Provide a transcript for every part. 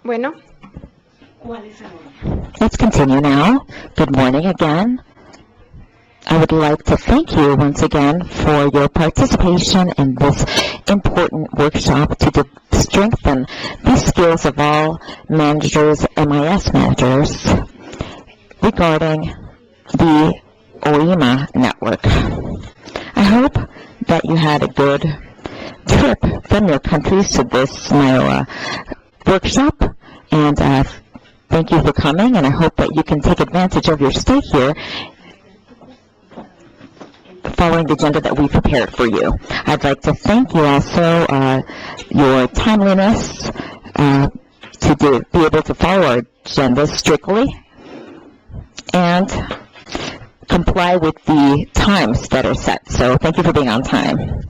Bueno, Let's continue now. Good morning again. I would like to thank you once again for your participation in this important workshop to strengthen the skills of all managers, MIS managers, regarding the OIMA network. I hope that you had a good trip from your countries to this Iowa workshop, and thank you for coming, and I hope that you can take advantage of your stay here following the agenda that we prepared for you. I'd like to thank you also your timeliness to be able to follow our agenda strictly and comply with the times that are set. So thank you for being on time.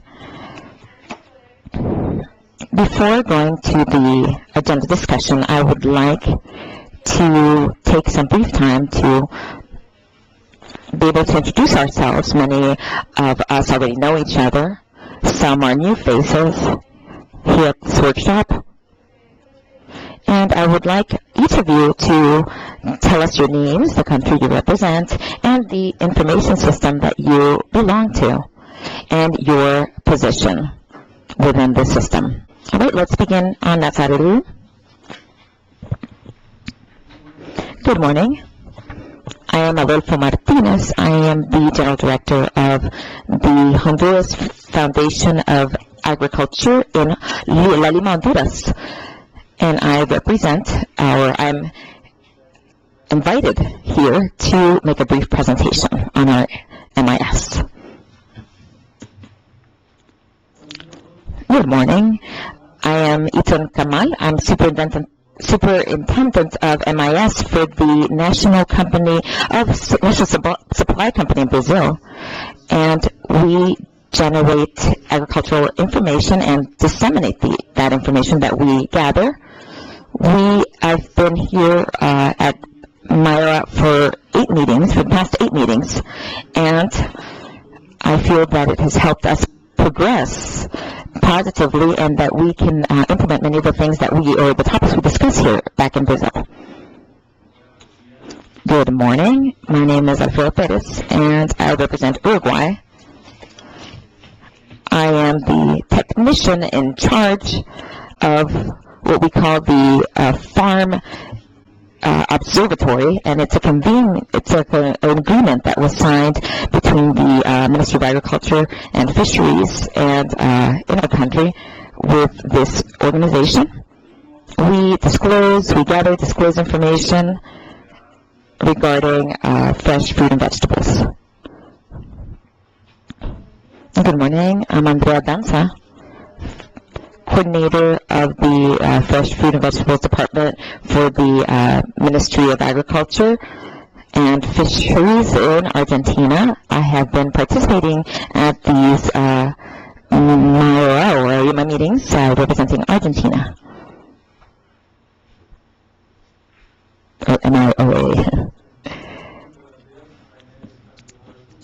Before going to the agenda discussion, I would like to take some brief time to be able to introduce ourselves. Many of us already know each other. Some are new faces here at this workshop. And I would like each of you to tell us your names, the country you represent, and the information system that you belong to, and your position within the system. All right, let's begin on that side of the room. Good morning. I am Adolfo Martinez. I am the General Director of the Honduras Foundation of Agriculture in La Lima, Honduras. And I represent I'm invited here to make a brief presentation on our MIS. Good morning. I am Iton Kamal. I'm Superintendent of MIS for the National Supply Company in Brazil, and we generate agricultural information and disseminate that information that we gather. I've been here at Myra for the past 8 meetings, and I feel that it has helped us progress positively, and that we can implement many of the things the topics we discuss here back in Brazil. Good morning. My name is Alfredo Perez, and I represent Uruguay. I am the technician in charge of what we call the Farm Observatory, and it's an agreement that was signed between the Ministry of Agriculture and Fisheries and in our country with this organization. We gather, disclose information regarding fresh fruit and vegetables. Good morning. I'm Andrea Danza, coordinator of the Fresh Fruit and Vegetables Department for the Ministry of Agriculture and Fisheries in Argentina. I have been participating at these Iomaing meetings representing Argentina. MIOA.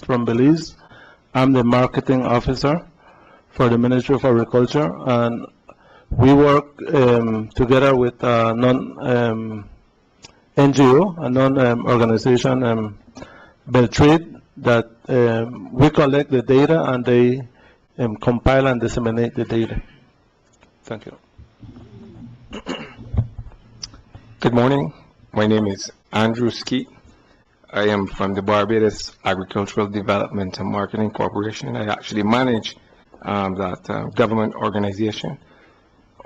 From Belize, I'm the marketing officer for the Ministry of Agriculture, and we work together with a non-NGO, a non-organization, Beltrade, that we collect the data and they compile and disseminate the data. Thank you. Good morning. My name is Andrew Skeet. I am from the Barbados Agricultural Development and Marketing Corporation. I actually manage that government organization.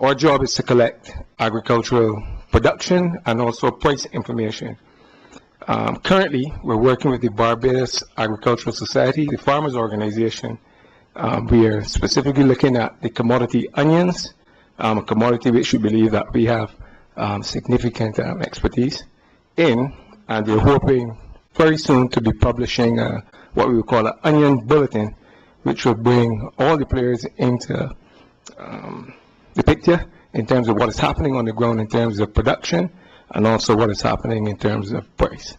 Our job is to collect agricultural production and also price information. Currently, we're working with the Barbados Agricultural Society, the farmers organization. We are specifically looking at the commodity onions, a commodity which we believe that we have significant expertise in, and we're hoping very soon to be publishing what we would call an onion bulletin, which will bring all the players into the picture in terms of what is happening on the ground in terms of production and also what is happening in terms of price.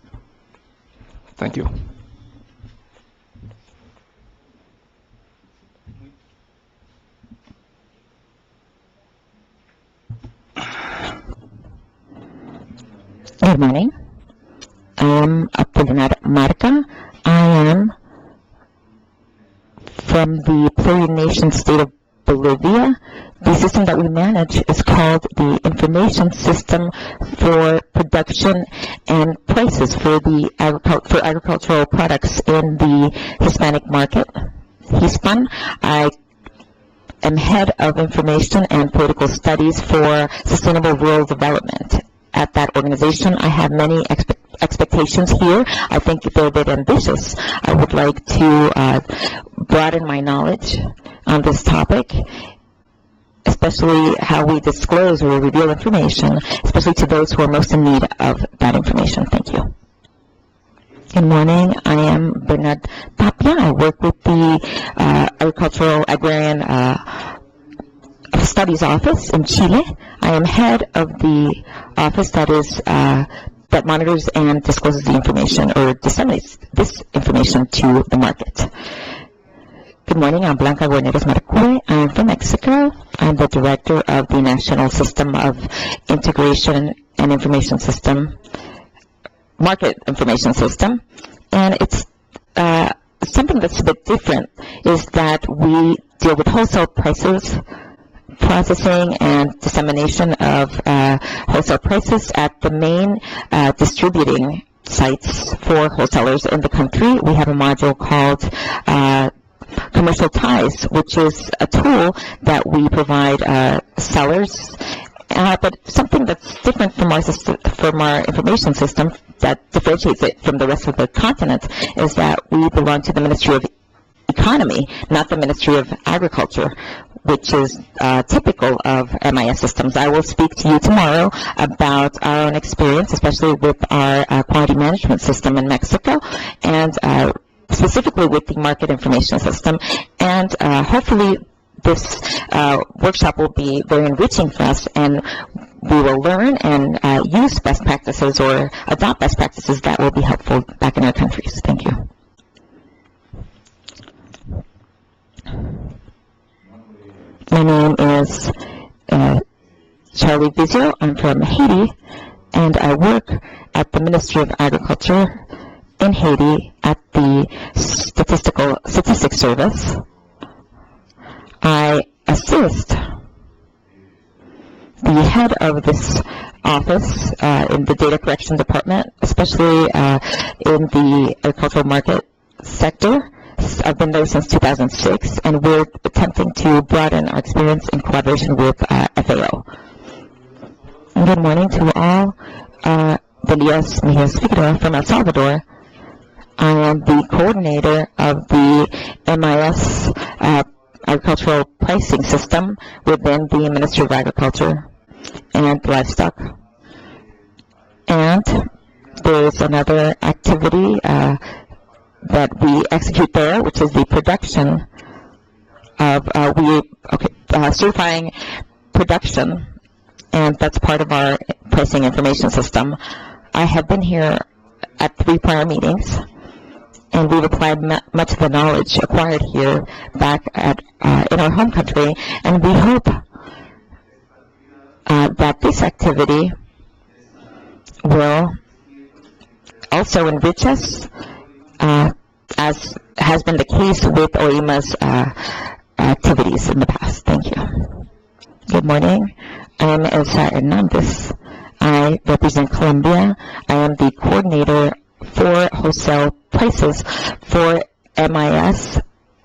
Thank you. Good morning. I am Apolinar Marca. I am from the Plurian Nation state of Bolivia. The system that we manage is called the Information System for Production and Prices for agricultural products in the Hispanic market. Hispan. I am head of information and political studies for sustainable rural development. At that organization, I have many expectations here. I think they're a bit ambitious. I would like to broaden my knowledge on this topic, especially how we disclose or reveal information, especially to those who are most in need of that information. Thank you. Good morning. I am Bernard Tapia. I work with the Agricultural Agrarian Studies Office in Chile. I am head of the office that monitors and discloses the information or disseminates this information to the market. Good morning. I'm Blanca Guarneros Marcure. I am from Mexico. I'm the director of the National System of Integration and Information System, Market Information System. And it's something that's a bit different is that we deal with wholesale prices, processing and dissemination of wholesale prices at the main distributing sites for wholesalers in the country. We have a module called Commercial Ties, which is a tool that we provide sellers, but something that's different from our information system that differentiates it from the rest of the continent is that we belong to the Ministry of Economy, not the Ministry of Agriculture, which is typical of MIS systems. I will speak to you tomorrow about our own experience, especially with our quality management system in Mexico, and specifically with the market information system. And hopefully this workshop will be very enriching for us, and we will learn and use best practices or adopt best practices that will be helpful back in our countries. Thank you. My name is Charlie Vizio. I'm from Haiti, and I work at the Ministry of Agriculture in Haiti at the Statistics Service. I assist the head of this office in the data collection department, especially in the agricultural market sector. I've been there since 2006, and we're attempting to broaden our experience in collaboration with FAO. Good morning to all. Delias Mejias Figueroa from El Salvador. I am the coordinator of the MIS agricultural pricing system within the Ministry of Agriculture and Livestock. And there's another activity that we execute there, which is the production of certifying production, and that's part of our pricing information system. I have been here at 3 prior meetings, and we've applied much of the knowledge acquired here back in our home country, and we hope that this activity will also enrich us, as has been the case with OIMA's activities in the past. Thank you. Good morning. I am Elsa Hernandez. I represent Colombia. I am the coordinator for wholesale prices for MIS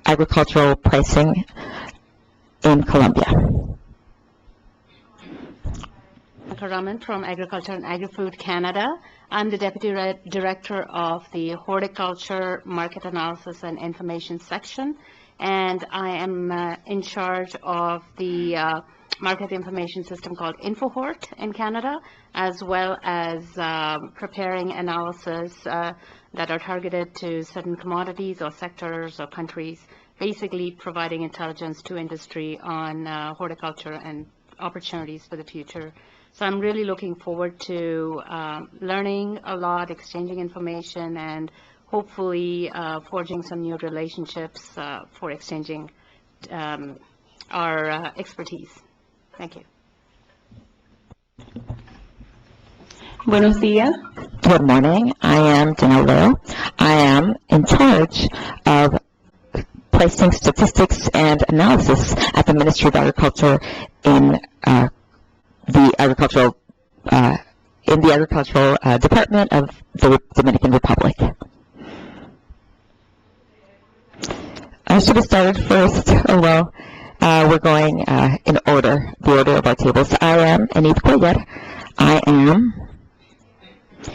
agricultural pricing in Colombia. Raman from Agriculture and Agri-Food Canada. I'm the Deputy Director of the Horticulture Market Analysis and Information Section, and I am in charge of the market information system called InfoHort in Canada, as well as preparing analysis that are targeted to certain commodities or sectors or countries, basically providing intelligence to industry on horticulture and opportunities for the future. So I'm really looking forward to learning a lot, exchanging information, and hopefully forging some new relationships for exchanging our expertise. Thank you. Buenos días. Good morning. I am Janelle Leo. I am in charge of pricing statistics and analysis at the Ministry of Agriculture in the agricultural Department of the Dominican Republic. I should have started first. Oh well. We're going in order, the order of our tables. I am Enid Cuellar. I am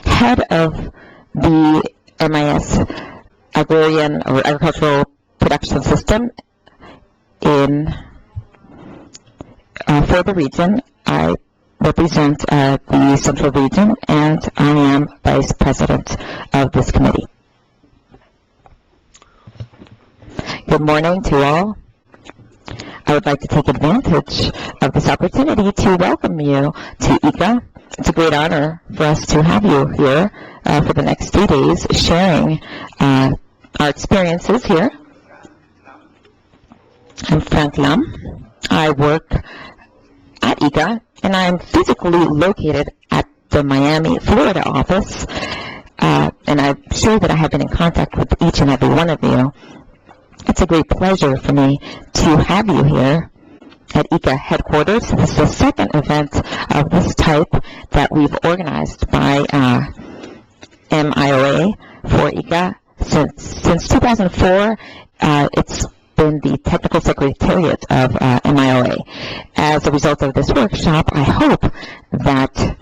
head of the MIS agrarian or agricultural production system in for the region. I represent the Central Region, and I am Vice President of this committee. Good morning to all. I would like to take advantage of this opportunity to welcome you to ICA. It's a great honor for us to have you here for the next 3 days sharing our experiences here. I'm Frank Lam. I work at ICA, and I'm physically located at the Miami, Florida office, and I'm sure that I have been in contact with each and every one of you. It's a great pleasure for me to have you here at ICA headquarters. This is the second event of this type that we've organized by MIOA for ICA. Since 2004, it's been the technical secretariat of MIOA. As a result of this workshop, I hope that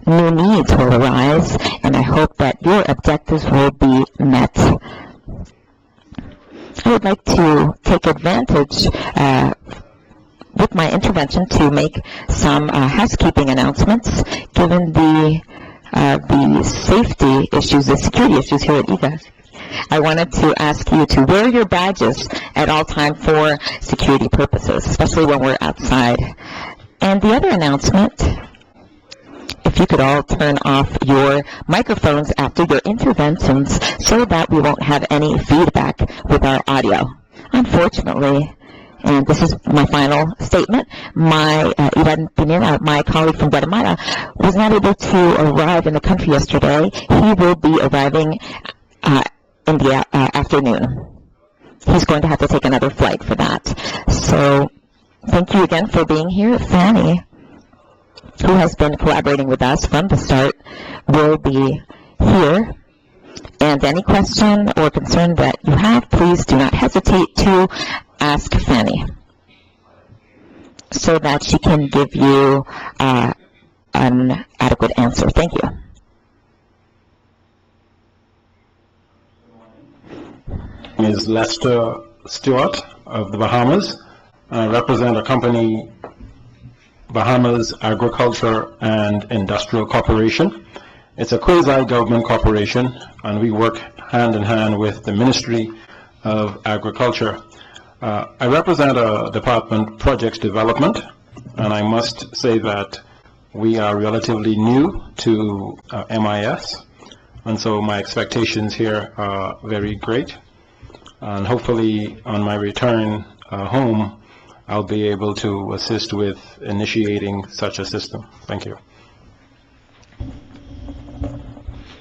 new needs will arise, and I hope that your objectives will be met. I would like to take advantage with my intervention to make some housekeeping announcements given the safety issues, the security issues here at ICA. I wanted to ask you to wear your badges at all time for security purposes, especially when we're outside. And the other announcement, if you could all turn off your microphones after your interventions so that we won't have any feedback with our audio. Unfortunately, and this is my final statement, my Ivan Pineda, my colleague from Guatemala, was not able to arrive in the country yesterday. He will be arriving in the afternoon. He's going to have to take another flight for that. So thank you again for being here. Fanny, who has been collaborating with us from the start, will be here. And any question or concern that you have, please do not hesitate to ask Fanny so that she can give you an adequate answer. Thank you. My name is Lester Stewart of the Bahamas. I represent a company, Bahamas Agriculture and Industrial Corporation. It's a quasi-government corporation, and we work hand in hand with the Ministry of Agriculture. I represent a department, Projects Development, and I must say that we are relatively new to MIS, and so my expectations here are very great. And hopefully on my return home, I'll be able to assist with initiating such a system. Thank you.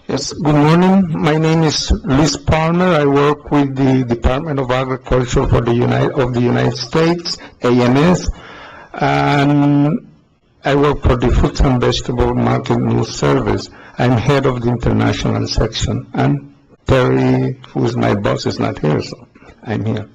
Yes, good morning. My name is Luis Palmer. I work with the Department of Agriculture for the United States, AMS, and I work for the Fruits and Vegetable Market News Service. I'm head of the international section, and Terry, who is my boss, is not here, so I'm here.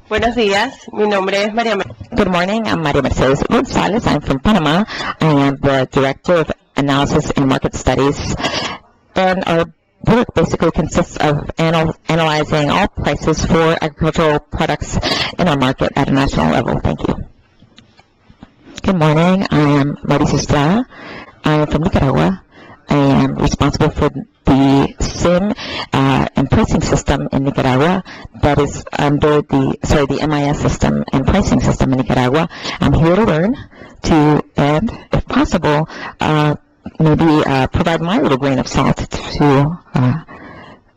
Buenos días. Mi nombre es María. Good morning. I'm Maria Mercedes Gonzalez. I'm from Panama. I am the Director of Analysis and Market Studies. And our work basically consists of analyzing all prices for agricultural products in our market at a national level. Thank you. Good morning. I am Mauricio Estrada. I am from Nicaragua. I am responsible for the SIM and pricing system in Nicaragua that is under the MIS system and pricing system in Nicaragua. I'm here to learn and if possible, maybe provide my little grain of salt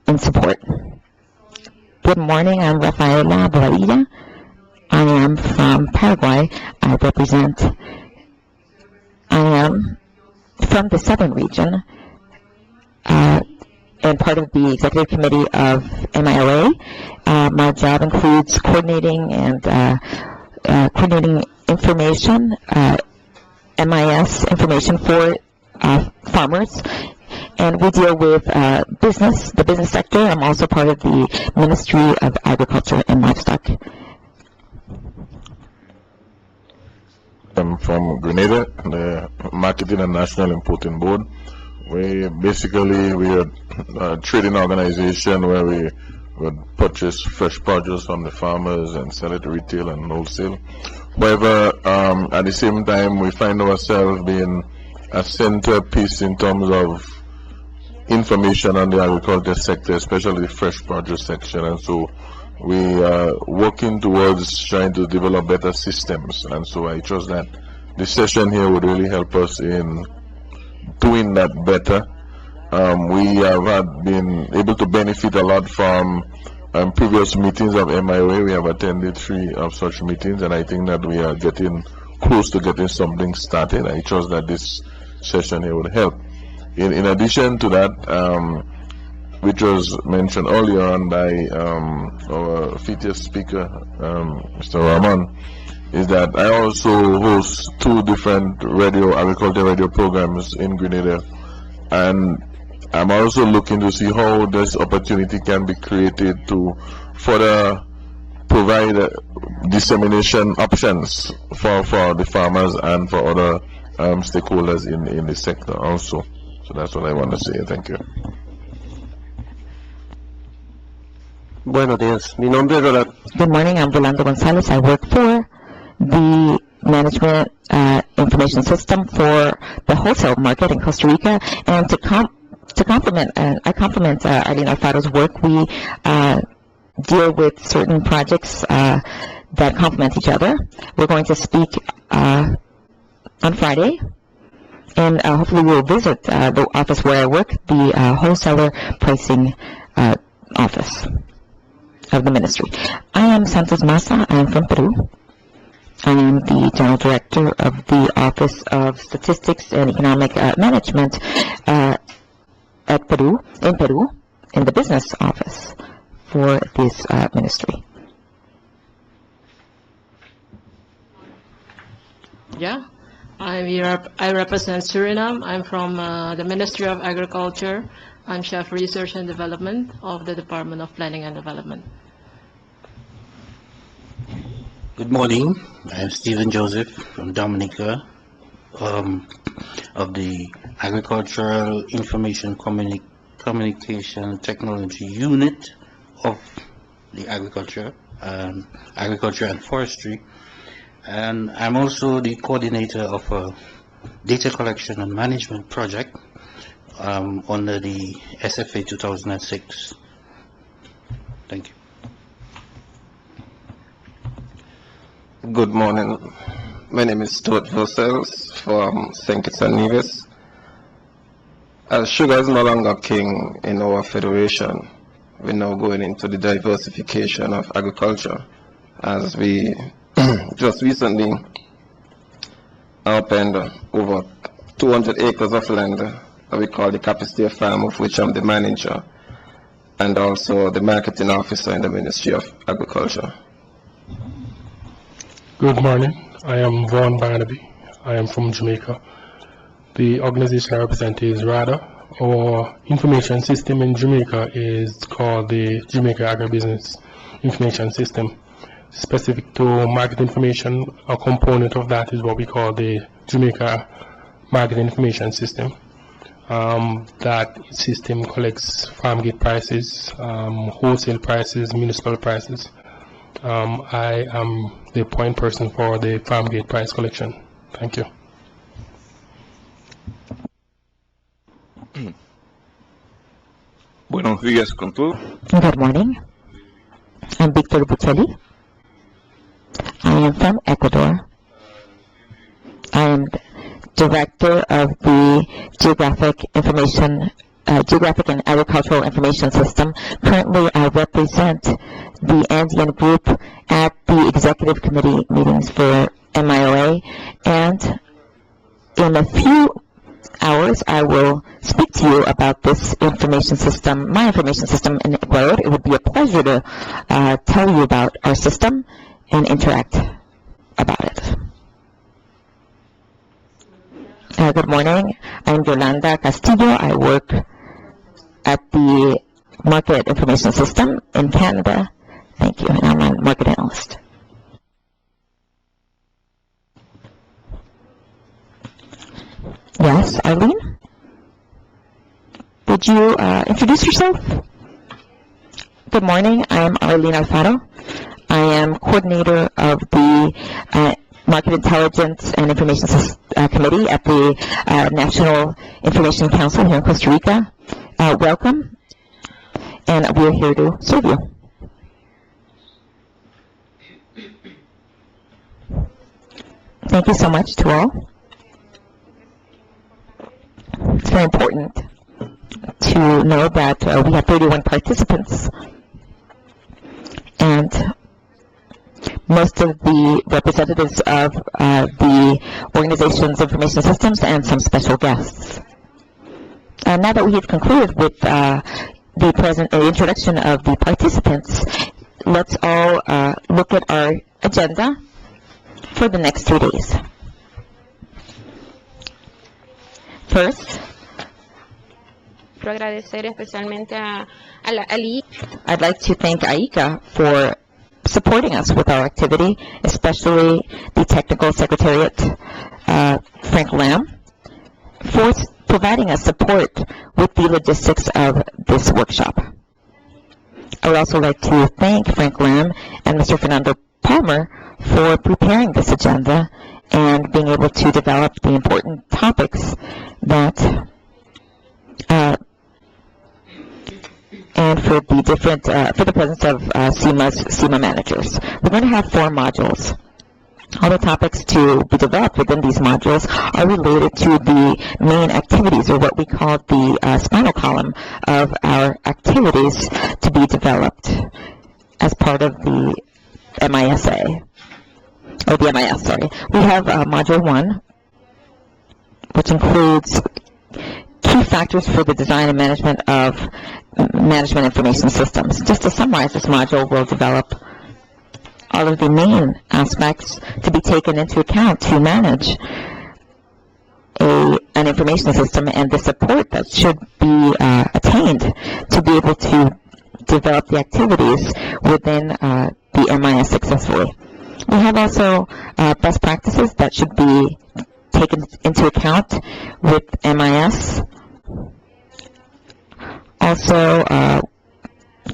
in support. Good morning, I'm Rafaela Bobadilla. I am from Paraguay. I am from the Southern region, and part of the executive committee of MILA. My job includes coordinating information, MIS information for farmers, and we deal with the business sector. I'm also part of the Ministry of Agriculture and Livestock. I'm from Grenada, the Marketing and National Importing Board. We're a trading organization where we would purchase fresh produce from the farmers and sell it to retail and wholesale. However, at the same time, we find ourselves being a centerpiece in terms of information on the agriculture sector, especially the fresh produce section, and so we are working towards trying to develop better systems, and so I trust that this session here would really help us in doing that better. We have been able to benefit a lot from previous meetings of MIOA. We have attended 3 of such meetings, and I think that we are getting close to getting something started. I trust that this session here would help. In addition to that, which was mentioned earlier on by our featured speaker, Mr. Rahman, is that I also host 2 different agriculture radio programs in Grenada, and I'm also looking to see how this opportunity can be created to further provide dissemination options for the farmers and for other stakeholders in the sector also. So that's what I want to say. Thank you. Buenos días. Mi nombre es Rolando. Good morning. I'm Rolando Gonzalez. I work for the management information system for the wholesale market in Costa Rica. And to complement, I compliment Arlene Alfaro's work. We deal with certain projects that complement each other. We're going to speak on Friday, and hopefully we'll visit the office where I work, the wholesaler pricing office of the ministry. I am Santos Massa. I am from Peru. I am the General Director of the Office of Statistics and Economic Management in Peru, in the business office for this ministry. Yeah, I represent Suriname. I'm from the Ministry of Agriculture. I'm Chef Research and Development of the Department of Planning and Development. Good morning. I'm Stephen Joseph from Dominica, of the Agricultural Information Communication Technology Unit of the Agriculture and Forestry. And I'm also the coordinator of a data collection and management project under the SFA 2006. Thank you. Good morning. My name is Stuart Vosels from St. Kitts and Nevis. As sugar is no longer king in our federation, we're now going into the diversification of agriculture, as we just recently opened over 200 acres of land that we call the Capacity Farm, of which I'm the manager and also the marketing officer in the Ministry of Agriculture. Good morning. I am Vaughn Barnaby. I am from Jamaica. The organization I represent is RADA. Our information system in Jamaica is called the Jamaica Agribusiness Information System. Specific to market information, a component of that is what we call the Jamaica Market Information System. That system collects farm gate prices, wholesale prices, municipal prices. I am the point person for the farm gate price collection. Thank you. Buenos días con todo. Good morning. I'm Victor Buccelli. I am from Ecuador. I am Director of the Geographic Information Geographic and Agricultural Information System. Currently, I represent the Andean Group at the Executive Committee meetings for MIOA, and in a few hours, I will speak to you about this information system, my information system in Ecuador. It would be a pleasure to tell you about our system and interact about it. Good morning. I'm Yolanda Castillo. I work at the Market Information System in Canada. Thank you. And I'm a market analyst. Yes, Arlene? Would you introduce yourself? Good morning. I'm Arlene Alfaro. I am coordinator of the Market Intelligence and Information Committee at the National Information Council here in Costa Rica. Welcome, and we're here to serve you. Thank you so much to all. It's very important to know that we have 31 participants, and most of the representatives of the organization's information systems and some special guests. Now that we have concluded with the introduction of the participants, let's all look at our agenda for the next 2 days. First, I'd like to thank AICA for supporting us with our activity, especially the Technical Secretariat, Frank Lamb, for providing us support with the logistics of this workshop. I would also like to thank Frank Lamb and Mr. Fernando Palmer for preparing this agenda and being able to develop the important topics that and for the different, for the presence of SEMA managers. We're going to have 4 modules. All the topics to be developed within these modules are related to the main activities, or what we call the spinal column of our activities to be developed as part of the MISA, or the MIS, sorry. We have Module 1, which includes key factors for the design and management of management information systems. Just to summarize, this module will develop all of the main aspects to be taken into account to manage an information system and the support that should be attained to be able to develop the activities within the MIS successfully. We have also best practices that should be taken into account with MIS. Also,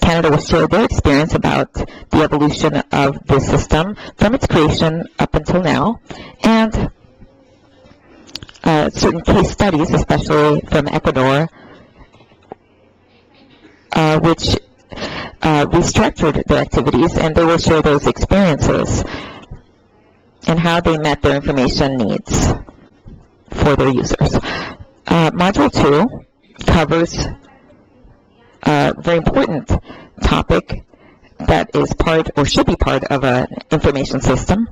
Canada will share their experience about the evolution of the system from its creation up until now, and certain case studies, especially from Ecuador, which restructured their activities, and they will share those experiences and how they met their information needs for their users. Module 2 covers a very important topic that is part, or should be part, of an information system,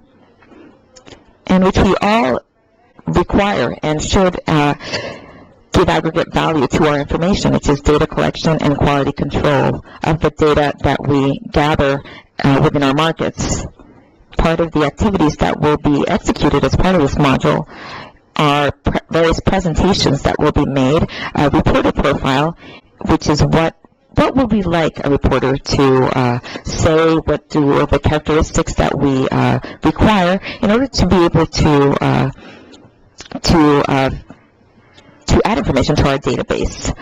and which we all require and should give aggregate value to our information, which is data collection and quality control of the data that we gather within our markets. Part of the activities that will be executed as part of this module are various presentations that will be made, a reporter profile, which is what will be like a reporter to say, what do the characteristics that we require in order to be able to add information to our database.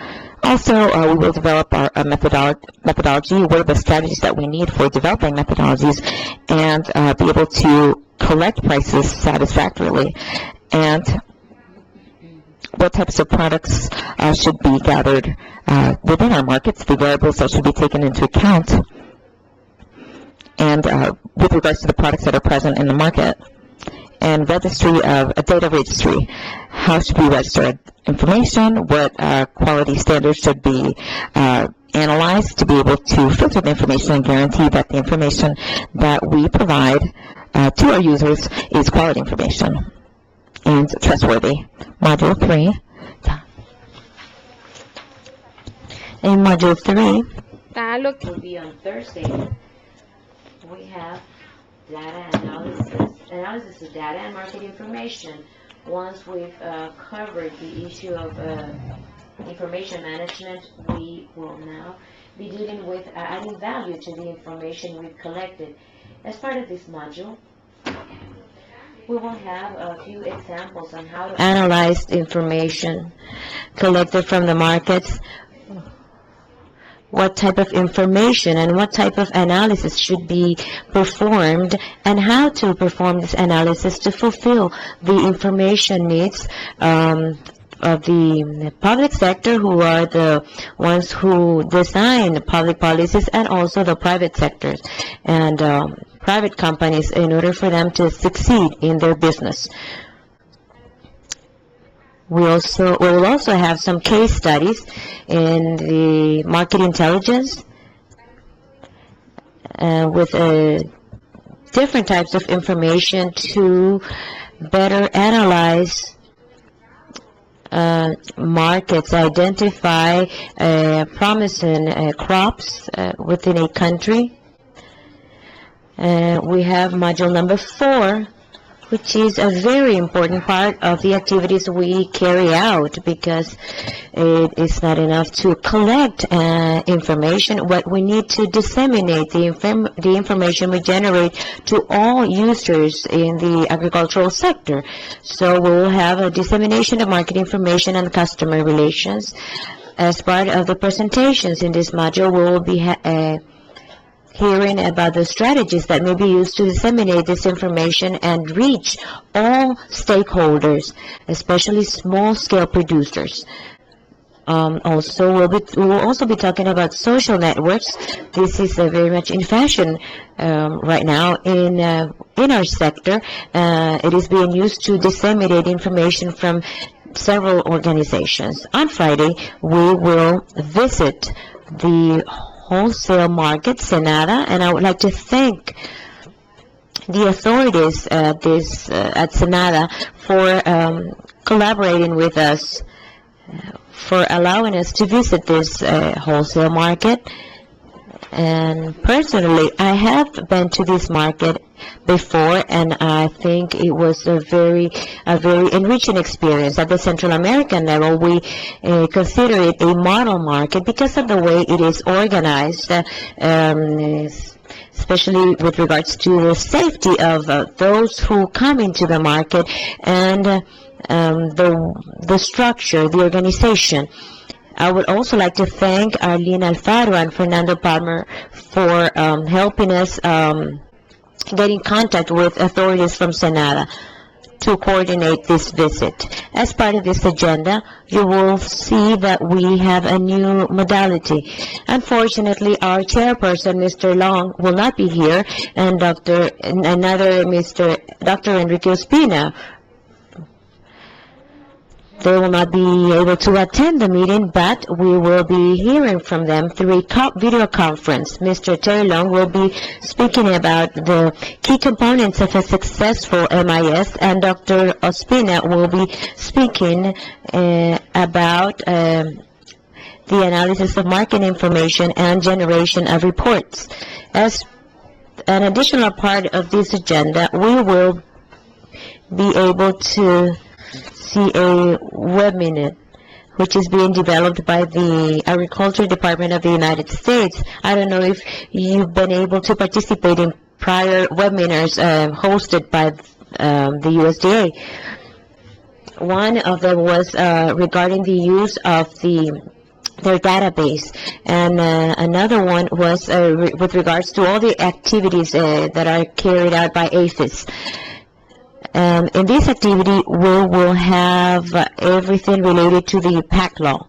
Also, we will develop our methodology, what are the strategies that we need for developing methodologies, and be able to collect prices satisfactorily, and what types of products should be gathered within our markets, the variables that should be taken into account, and with regards to the products that are present in the market, and registry of a data registry. how should we register information, what quality standards should be analyzed to be able to filter the information and guarantee that the information that we provide to our users is quality information and trustworthy. Module 3. In Module 3, will be on Thursday. We have data analysis of data and market information. Once we've covered the issue of information management, we will now be dealing with adding value to the information we've collected. As part of this module, we will have a few examples on how to analyze the information collected from the markets, what type of information and what type of analysis should be performed, and how to perform this analysis to fulfill the information needs of the public sector, who are the ones who design the public policies, and also the private sectors and private companies, in order for them to succeed in their business. We will also have some case studies in the market intelligence with different types of information to better analyze markets, identify promising crops within a country. We have module number 4, which is a very important part of the activities we carry out, because it is not enough to collect information. What we need to disseminate the information we generate to all users in the agricultural sector. So we will have a dissemination of market information and customer relations. As part of the presentations in this module, we will be hearing about the strategies that may be used to disseminate this information and reach all stakeholders, especially small-scale producers. Also, we will also be talking about social networks. This is very much in fashion right now in our sector. It is being used to disseminate information from several organizations. On Friday, we will visit the wholesale market, Senada, and I would like to thank the authorities at Senada for collaborating with us, for allowing us to visit this wholesale market. And personally, I have been to this market before, and I think it was a very enriching experience. At the Central American level, we consider it a model market because of the way it is organized, especially with regards to the safety of those who come into the market, and the structure, the organization. I would also like to thank Arlene Alfaro and Fernando Palmer for helping us get in contact with authorities from Senada to coordinate this visit. As part of this agenda, you will see that we have a new modality. Unfortunately, our chairperson, Mr. Long, will not be here, and Dr. Enrique Ospina, they will not be able to attend the meeting, but we will be hearing from them through a video conference. Mr. Terry Long will be speaking about the key components of a successful MIS, and Dr. Ospina will be speaking about the analysis of market information and generation of reports. As an additional part of this agenda, we will be able to see a webinar which is being developed by the Agriculture Department of the United States. I don't know if you've been able to participate in prior webinars hosted by the USDA. One of them was regarding the use of their database, and another one was with regards to all the activities that are carried out by APHIS. In this activity, we will have everything related to the PAC law.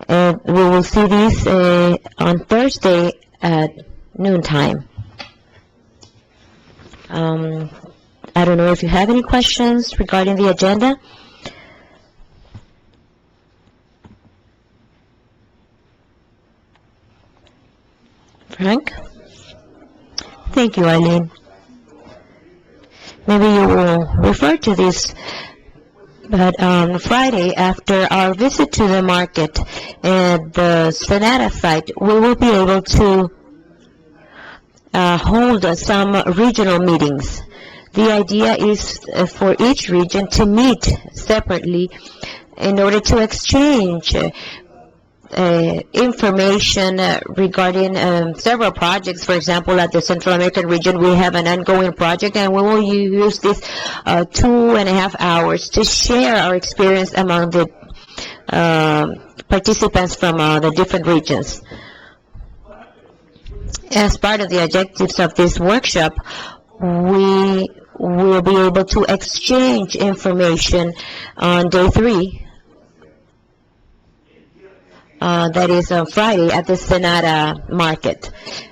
We will see this on Thursday at noontime. I don't know if you have any questions regarding the agenda. Frank. Thank you, Eileen. Maybe you will refer to this, but on Friday, after our visit to the market at the Sonata site, we will be able to hold some regional meetings. The idea is for each region to meet separately in order to exchange information regarding several projects. For example, at the Central American region, we have an ongoing project, and we will use this 2.5 hours to share our experience among the participants from the different regions. As part of the objectives of this workshop, we will be able to exchange information on day 3. That is on Friday at the Sonata market.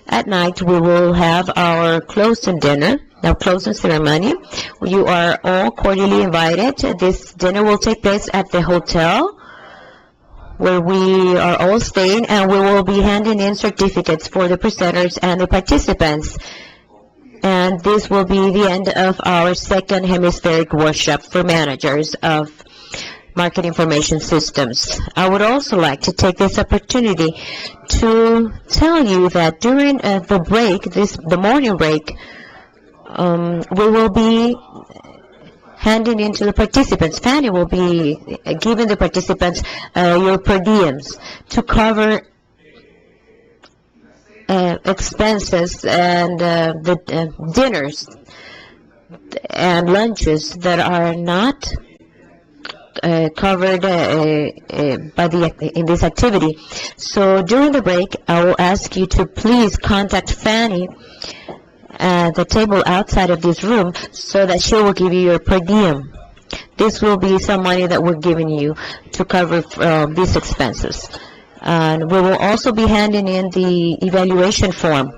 At night, we will have our closing dinner, our closing ceremony. You are all cordially invited. This dinner will take place at the hotel where we are all staying, and we will be handing in certificates for the presenters and the participants. And this will be the end of our second hemispheric workshop for managers of market information systems. I would also like to take this opportunity to tell you that during the break, the morning break, we will be handing in to the participants. Fanny will be giving the participants your per diems to cover expenses and the dinners and lunches that are not covered in this activity. So during the break, I will ask you to please contact Fanny at the table outside of this room so that she will give you your per diem. This will be some money that we're giving you to cover these expenses. And we will also be handing in the evaluation form.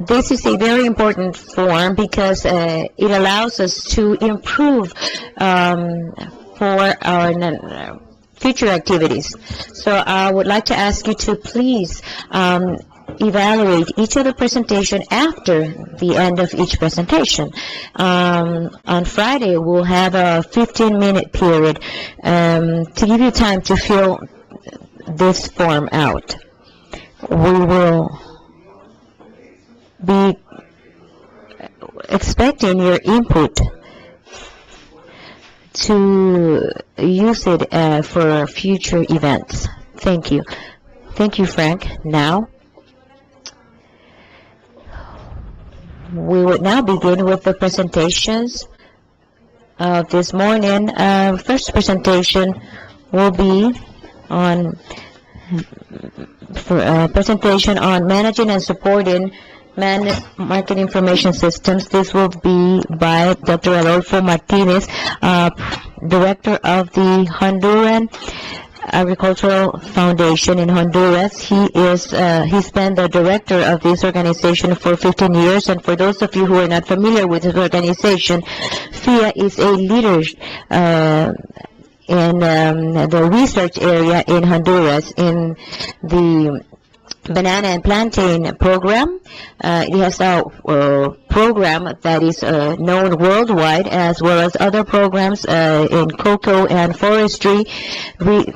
This is a very important form because it allows us to improve for our future activities. So I would like to ask you to please evaluate each of the presentation after the end of each presentation. On Friday, we'll have a 15-minute period to give you time to fill this form out. We will be expecting your input to use it for future events. Thank you. Thank you, Frank. Now, we would now begin with the presentations of this morning. First presentation will be on presentation on managing and supporting market information systems. This will be by Dr. Adolfo Martinez, Director of the Honduran Agricultural Foundation in Honduras. He's been the director of this organization for 15 years, and for those of you who are not familiar with this organization, FIA is a leader in the research area in Honduras in the banana and plantain program. It has a program that is known worldwide, as well as other programs in cocoa and forestry,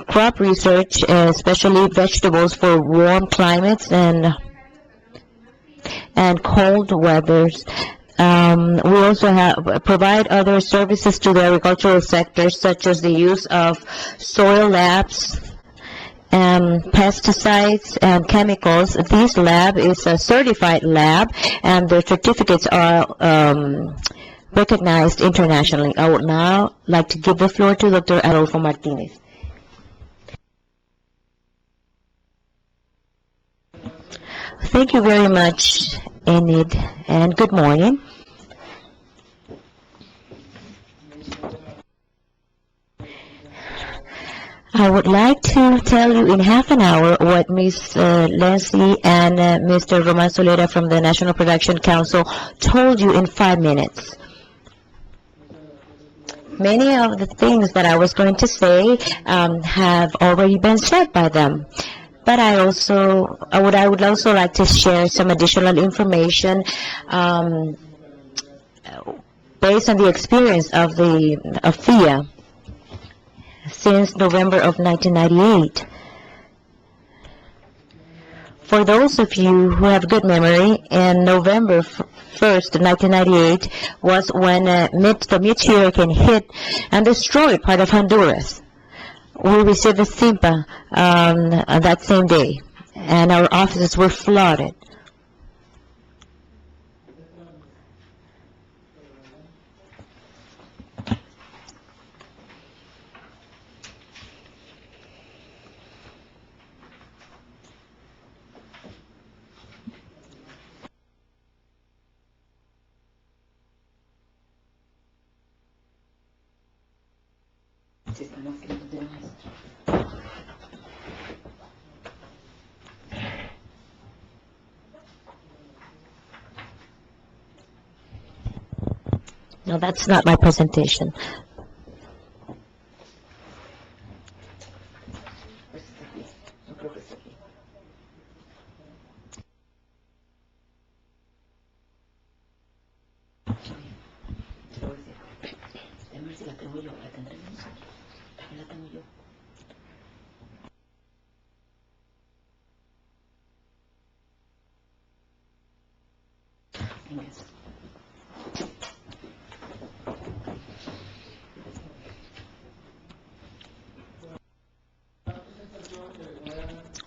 crop research, especially vegetables for warm climates and cold weathers. We also provide other services to the agricultural sector, such as the use of soil labs, pesticides and chemicals. This lab is a certified lab, and the certificates are recognized internationally. I would now like to give the floor to Dr. Adolfo Martinez. Thank you very much, Enid, and good morning. I would like to tell you in half an hour what Ms. Leslie and Mr. Roman Solera from the National Production Council told you in 5 minutes. Many of the things that I was going to say have already been said by them. But I would also like to share some additional information based on the experience of FIA since November of 1998. For those of you who have good memory, in November 1st, 1998 was when the Mitch hurricane hit and destroyed part of Honduras. We received a SIMPA on that same day, and our offices were flooded. No, that's not my presentation.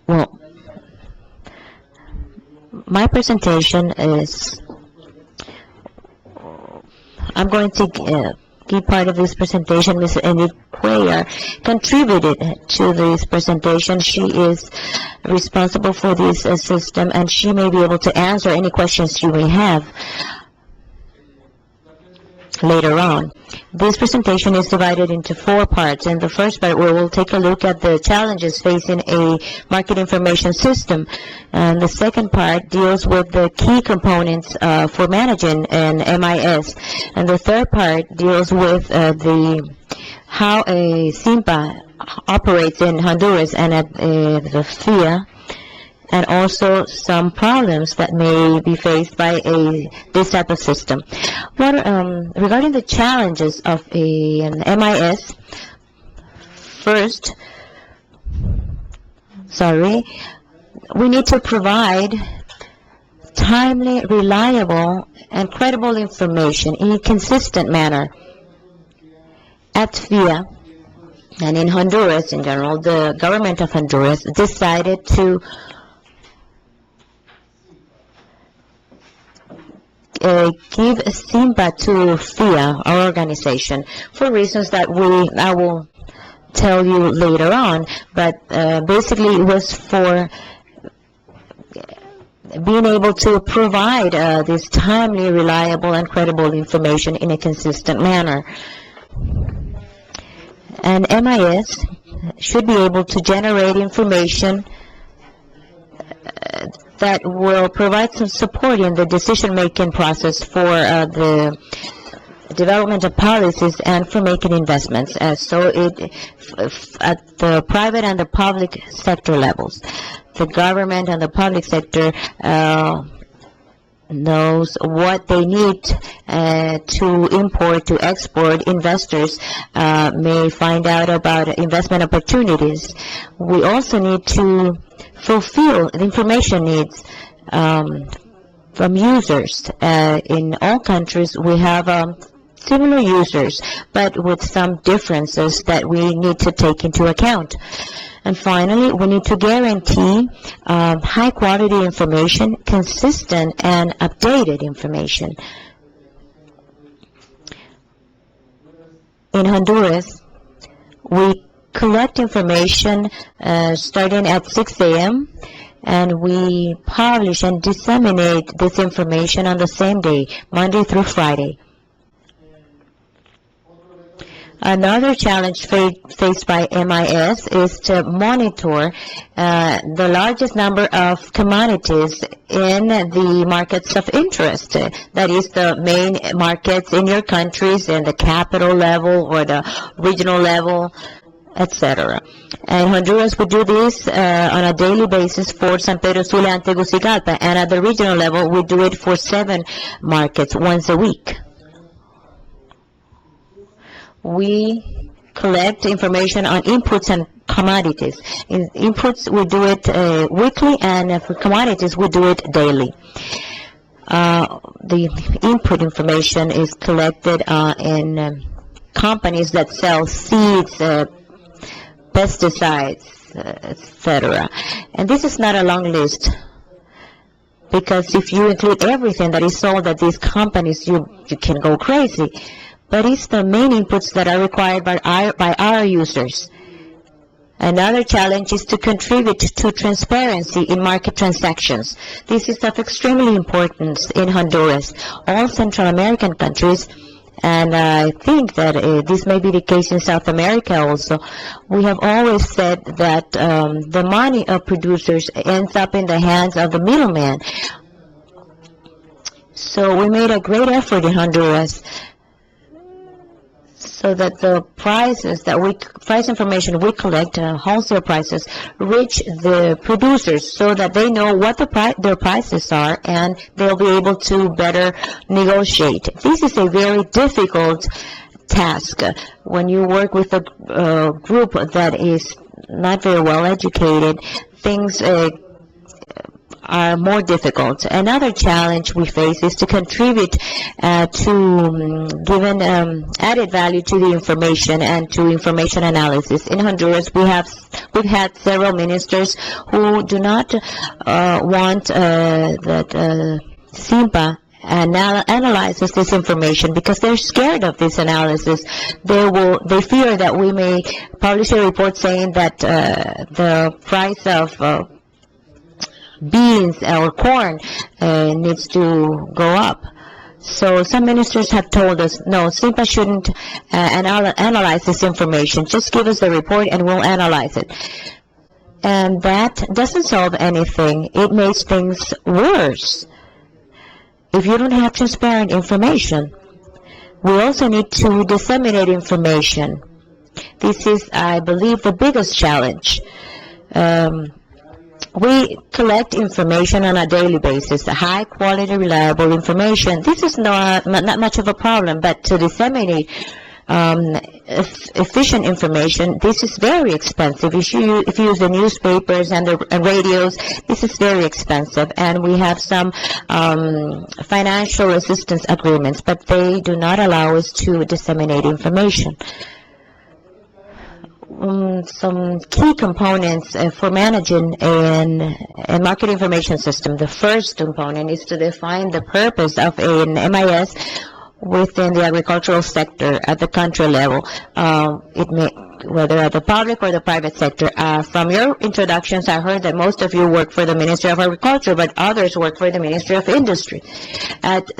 Well, my presentation is, I'm going to give part of this presentation. Ms. Enid Cuellar contributed to this presentation. She is responsible for this system, and she may be able to answer any questions you may have later on. This presentation is divided into 4 parts. In the first part, we will take a look at the challenges facing a market information system. And the second part deals with the key components for managing an MIS. And the third part deals with how a SIMPA operates in Honduras and at the FIA, and also some problems that may be faced by this type of system. Regarding the challenges of an MIS, first, we need to provide timely, reliable, and credible information in a consistent manner. At FIA, and in Honduras in general, the government of Honduras decided to give a SIMPA to FIA, our organization, for reasons that I will tell you later on. But basically, it was for being able to provide this timely, reliable, and credible information in a consistent manner. And MIS should be able to generate information that will provide some support in the decision-making process for the development of policies and for making investments. So at the private and the public sector levels, the government and the public sector knows what they need to import, to export. Investors may find out about investment opportunities. We also need to fulfill the information needs from users. In all countries, we have similar users, but with some differences that we need to take into account. And finally, we need to guarantee high-quality information, consistent and updated information. In Honduras, we collect information starting at 6 a.m., and we publish and disseminate this information on the same day, Monday through Friday. Another challenge faced by MIS is to monitor the largest number of commodities in the markets of interest. That is, the main markets in your countries, in the capital level or the regional level. etc. In Honduras, we do this on a daily basis for San Pedro Sula and Tegucigalpa, and at the regional level, we do it for 7 markets once a week. We collect information on inputs and commodities. In inputs, we do it weekly, and for commodities, we do it daily. The input information is collected in companies that sell seeds, pesticides, etc. And this is not a long list, because if you include everything that is sold at these companies, you can go crazy. But it's the main inputs that are required by our users. Another challenge is to contribute to transparency in market transactions. This is of extremely importance in Honduras. All Central American countries, and I think that this may be the case in South America also, we have always said that the money of producers ends up in the hands of the middleman. So we made a great effort in Honduras so that the prices that price information we collect, wholesale prices, reach the producers so that they know what their prices are, and they'll be able to better negotiate. This is a very difficult task when you work with a group that is not very well educated. Things are more difficult. Another challenge we face is to contribute to giving added value to the information and to information analysis. In Honduras, we've had several ministers who do not want that SIMPA analyzes this information because they're scared of this analysis. They fear that we may publish a report saying that the price of beans or corn needs to go up. So some ministers have told us, no, SIMPA shouldn't analyze this information. Just give us the report and we'll analyze it. And that doesn't solve anything. It makes things worse. If you don't have transparent information, we also need to disseminate information. This is, I believe, the biggest challenge. We collect information on a daily basis, high quality, reliable information. This is not much of a problem, but to disseminate efficient information, this is very expensive. If you use the newspapers and the radios, this is very expensive, and we have some financial assistance agreements, but they do not allow us to disseminate information. Some key components for managing a market information system. The first component is to define the purpose of an MIS within the agricultural sector at the country level. Whether at the public or the private sector. From your introductions, I heard that most of you work for the Ministry of Agriculture, but others work for the Ministry of Industry. At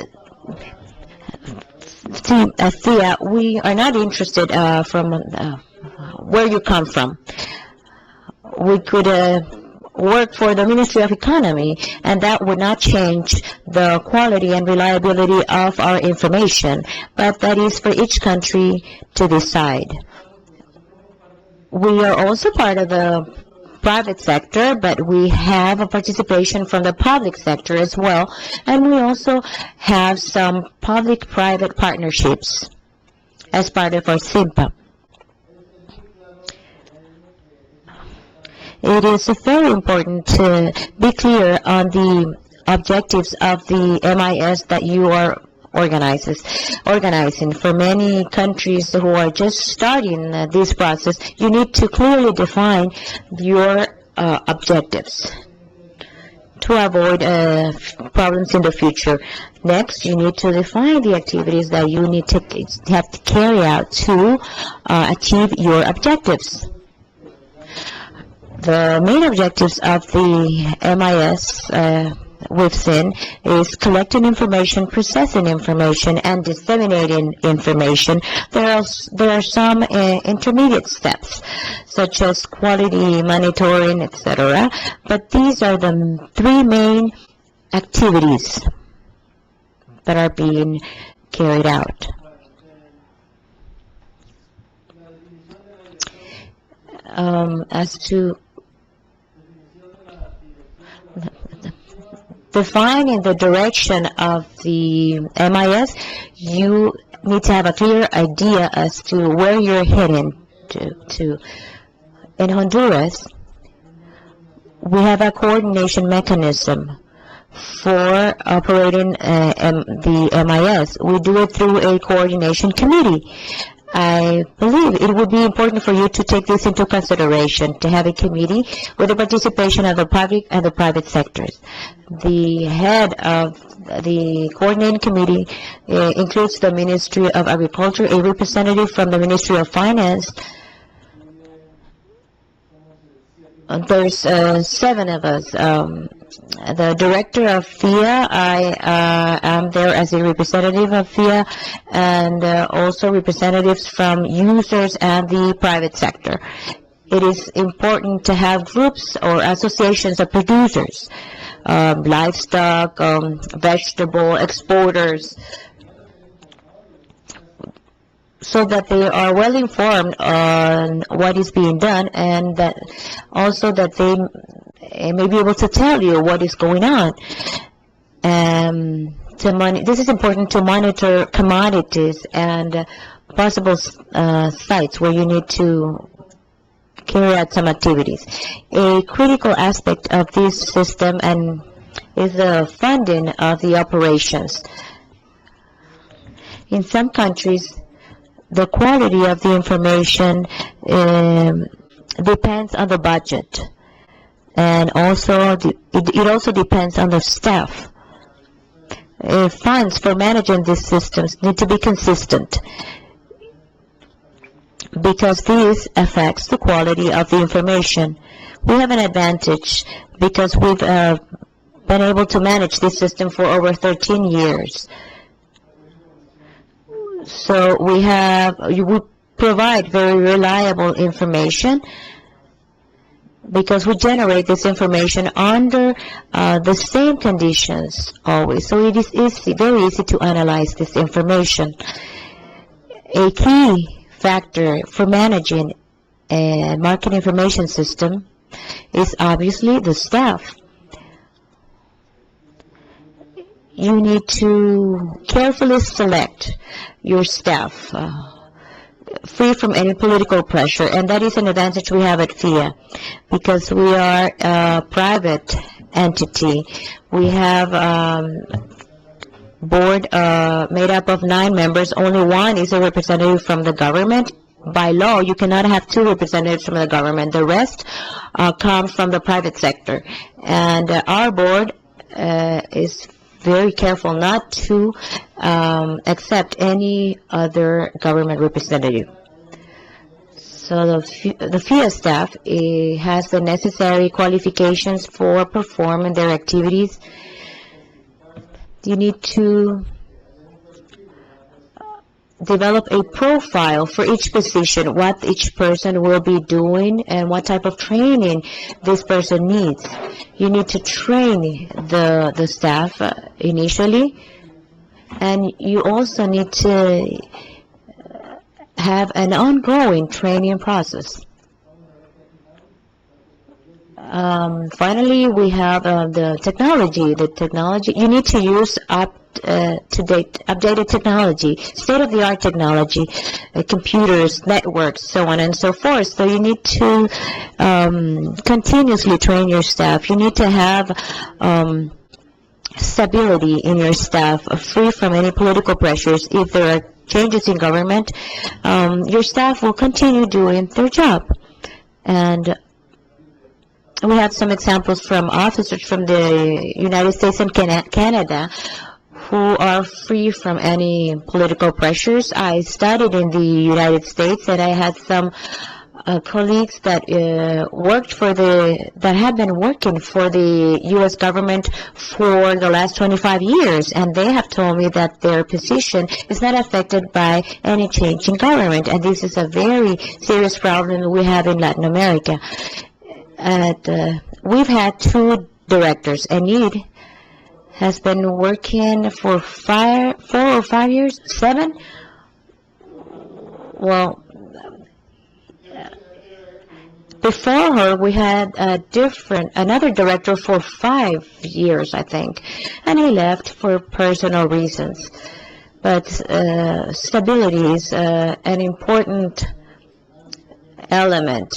FIA, we are not interested from where you come from. We could work for the Ministry of Economy, and that would not change the quality and reliability of our information, but that is for each country to decide. We are also part of the private sector, but we have a participation from the public sector as well, and we also have some public-private partnerships as part of our SIMPA. It is very important to be clear on the objectives of the MIS that you are organizing. For many countries who are just starting this process, you need to clearly define your objectives to avoid problems in the future. Next, you need to define the activities that you need to have to carry out to achieve your objectives. The main objectives of the MIS we've seen is collecting information, processing information, and disseminating information. There are some intermediate steps, such as quality monitoring, etc. But these are the three main activities that are being carried out. as to defining the direction of the MIS, you need to have a clear idea as to where you're heading to. In Honduras, we have a coordination mechanism for operating the MIS. We do it through a coordination committee. I believe it would be important for you to take this into consideration, to have a committee with the participation of the public and the private sectors. The head of the coordinating committee includes the Ministry of Agriculture, a representative from the Ministry of Finance. There's 7 of us. The director of FIA, I am there as a representative of FIA, and also representatives from users and the private sector. It is important to have groups or associations of producers, livestock, vegetable exporters, so that they are well informed on what is being done, and that also that they may be able to tell you what is going on. This is important to monitor commodities and possible sites where you need to carry out some activities. A critical aspect of this system is the funding of the operations. In some countries, the quality of the information depends on the budget, and also it also depends on the staff. Funds for managing these systems need to be consistent, because this affects the quality of the information. We have an advantage because we've been able to manage this system for over 13 years. So we provide very reliable information, because we generate this information under the same conditions always. So it is very easy to analyze this information. A key factor for managing a market information system is obviously the staff. You need to carefully select your staff, free from any political pressure, and that is an advantage we have at FIA, because we are a private entity. We have board made up of 9 members. Only 1 is a representative from the government. By law, you cannot have 2 representatives from the government. The rest come from the private sector. And our board is very careful not to accept any other government representative. So the FIA staff has the necessary qualifications for performing their activities. You need to develop a profile for each position, what each person will be doing and what type of training this person needs. You need to train the staff initially, and you also need to have an ongoing training process. Finally, we have the technology. You need to use updated technology, state-of-the-art technology, computers, networks, so on and so forth. So you need to continuously train your staff. You need to have stability in your staff, free from any political pressures. If there are changes in government, your staff will continue doing their job. And we have some examples from officers from the United States and Canada who are free from any political pressures. I studied in the United States, and I had some colleagues that have been working for the U.S. government for the last 25 years, and they have told me that their position is not affected by any change in government, and this is a very serious problem we have in Latin America. We've had 2 directors, and Enid has been working for 4 or 5 years, 7? Well, Before her, we had another director for 5 years, I think, and he left for personal reasons. But stability is an important element,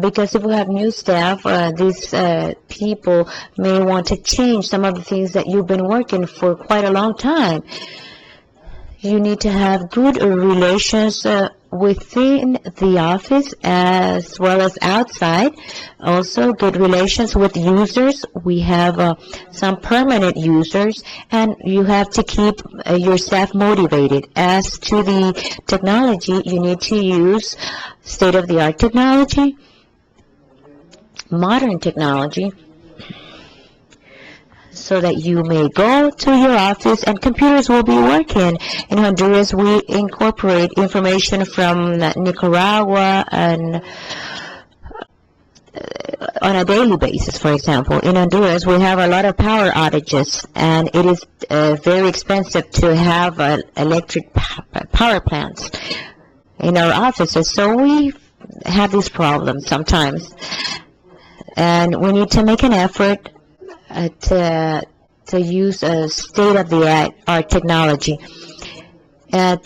because if we have new staff, these people may want to change some of the things that you've been working for quite a long time. You need to have good relations within the office as well as outside. Also, good relations with users. We have some permanent users, and you have to keep your staff motivated. As to the technology, you need to use state-of-the-art technology, modern technology, so that you may go to your office and computers will be working. In Honduras, we incorporate information from Nicaragua and on a daily basis. For example, in Honduras, we have a lot of power outages, and it is very expensive to have electric power plants in our offices, so we have these problems sometimes. And we need to make an effort to use state-of-the-art technology. At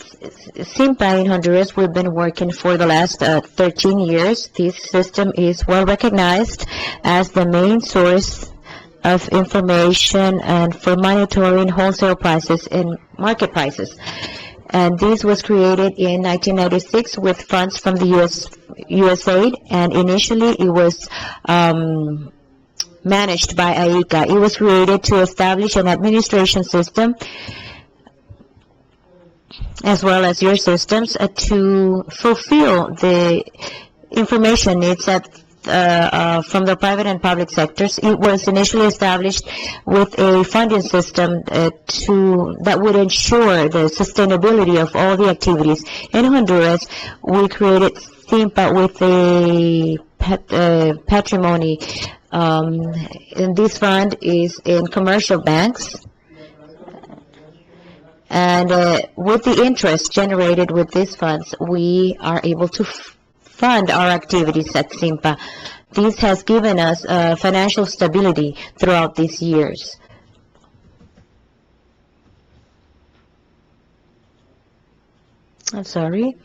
SIMPA in Honduras, we've been working for the last 13 years. This system is well recognized as the main source of information and for monitoring wholesale prices and market prices. And this was created in 1996 with funds from the USAID, and initially it was managed by AICA. It was created to establish an administration system as well as your systems to fulfill the information needs from the private and public sectors. It was initially established with a funding system that would ensure the sustainability of all the activities. In Honduras, we created SIMPA with a patrimony, and this fund is in commercial banks. And with the interest generated with these funds, we are able to fund our activities at SIMPA. This has given us financial stability throughout these years. I'm sorry.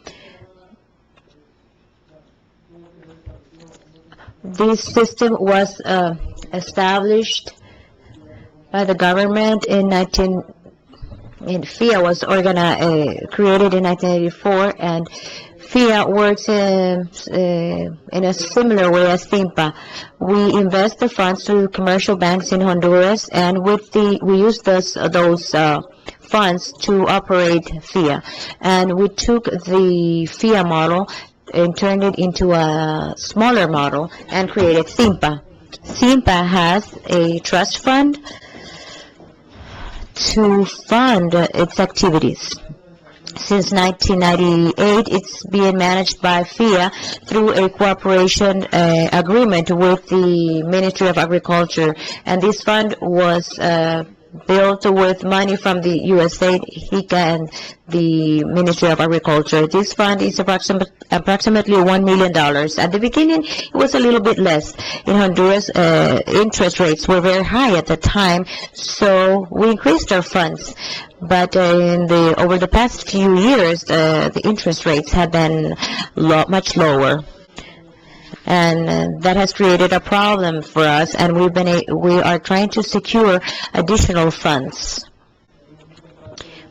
This system was established by the government in FIA was created in 1984, and FIA works in a similar way as SIMPA. We invest the funds through commercial banks in Honduras, and we use those funds to operate FIA. And we took the FIA model and turned it into a smaller model and created SIMPA. SIMPA has a trust fund to fund its activities. Since 1998, it's being managed by FIA through a cooperation agreement with the Ministry of Agriculture, and this fund was built with money from the USAID, HICA, and the Ministry of Agriculture. This fund is approximately $1 million. At the beginning, it was a little bit less. In Honduras, interest rates were very high at the time, so we increased our funds. But over the past few years, the interest rates have been much lower. And that has created a problem for us, and we are trying to secure additional funds.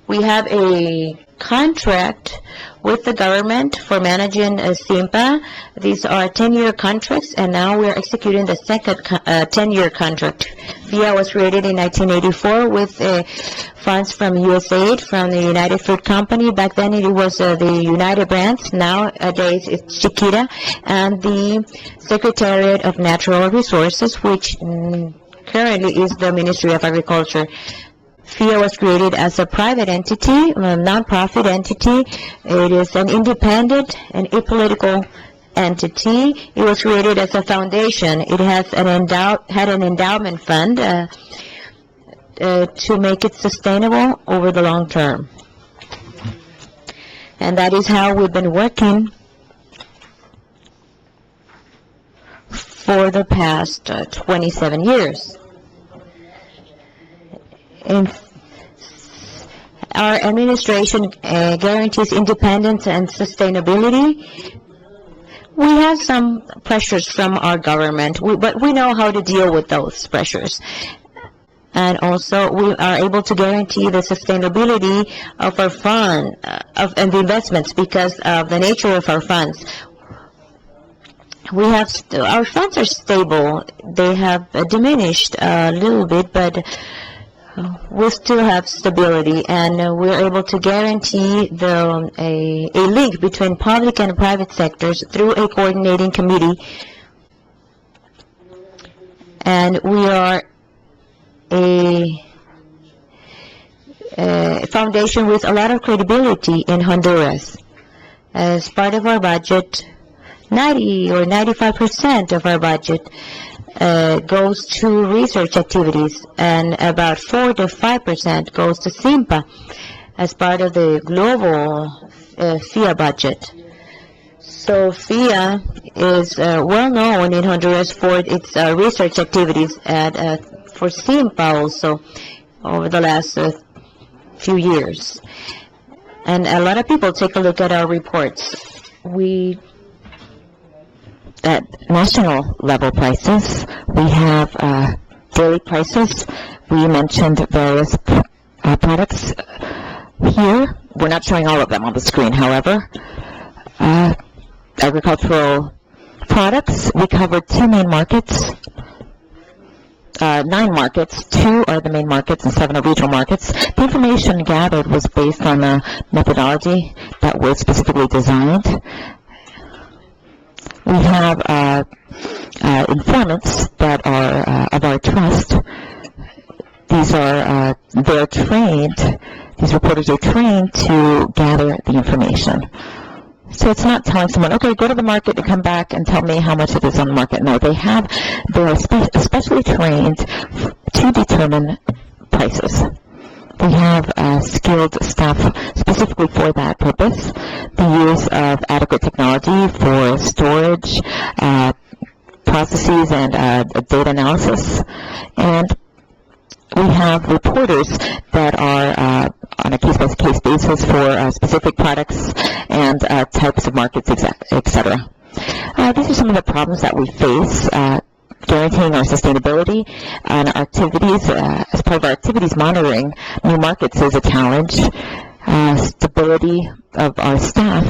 We have a contract with the government for managing SIMPA. These are 10-year contracts, and now we are executing the second 10-year contract. FIA was created in 1984 with funds from USAID, from the United Fruit Company. Back then it was the United Brands. Nowadays it's Chiquita, and the Secretariat of Natural Resources, which currently is the Ministry of Agriculture. FIA was created as a private entity, a non-profit entity. It is an independent and apolitical entity. It was created as a foundation. It has had an endowment fund to make it sustainable over the long term. And that is how we've been working for the past 27 years. Our administration guarantees independence and sustainability. We have some pressures from our government, but we know how to deal with those pressures. And also, we are able to guarantee the sustainability of our fund and the investments because of the nature of our funds. Our funds are stable. They have diminished a little bit, but we still have stability, and we're able to guarantee a link between public and private sectors through a coordinating committee. And we are a foundation with a lot of credibility in Honduras. As part of our budget, 90 or 95% of our budget goes to research activities, and about 4 to 5% goes to SIMPA as part of the global FIA budget. So FIA is well known in Honduras for its research activities, and for SIMPA also over the last few years. And a lot of people take a look at our reports. At national level prices, we have daily prices. We mentioned various products here. We're not showing all of them on the screen, however. Agricultural products, we covered 2 main markets. 9 markets, 2 are the main markets and 7 are regional markets. The information gathered was based on a methodology that was specifically designed. We have informants that are of our trust. They're trained, these reporters are trained to gather the information. So it's not telling someone, okay, go to the market and come back and tell me how much it is on the market. No, they're especially trained to determine prices. We have skilled staff specifically for that purpose. The use of adequate technology for storage, processes, and data analysis. And we have reporters that are on a case-by-case basis for specific products and types of markets, etc. These are some of the problems that we face. Guaranteeing our sustainability and our activities, as part of our activities monitoring new markets is a challenge. Stability of our staff.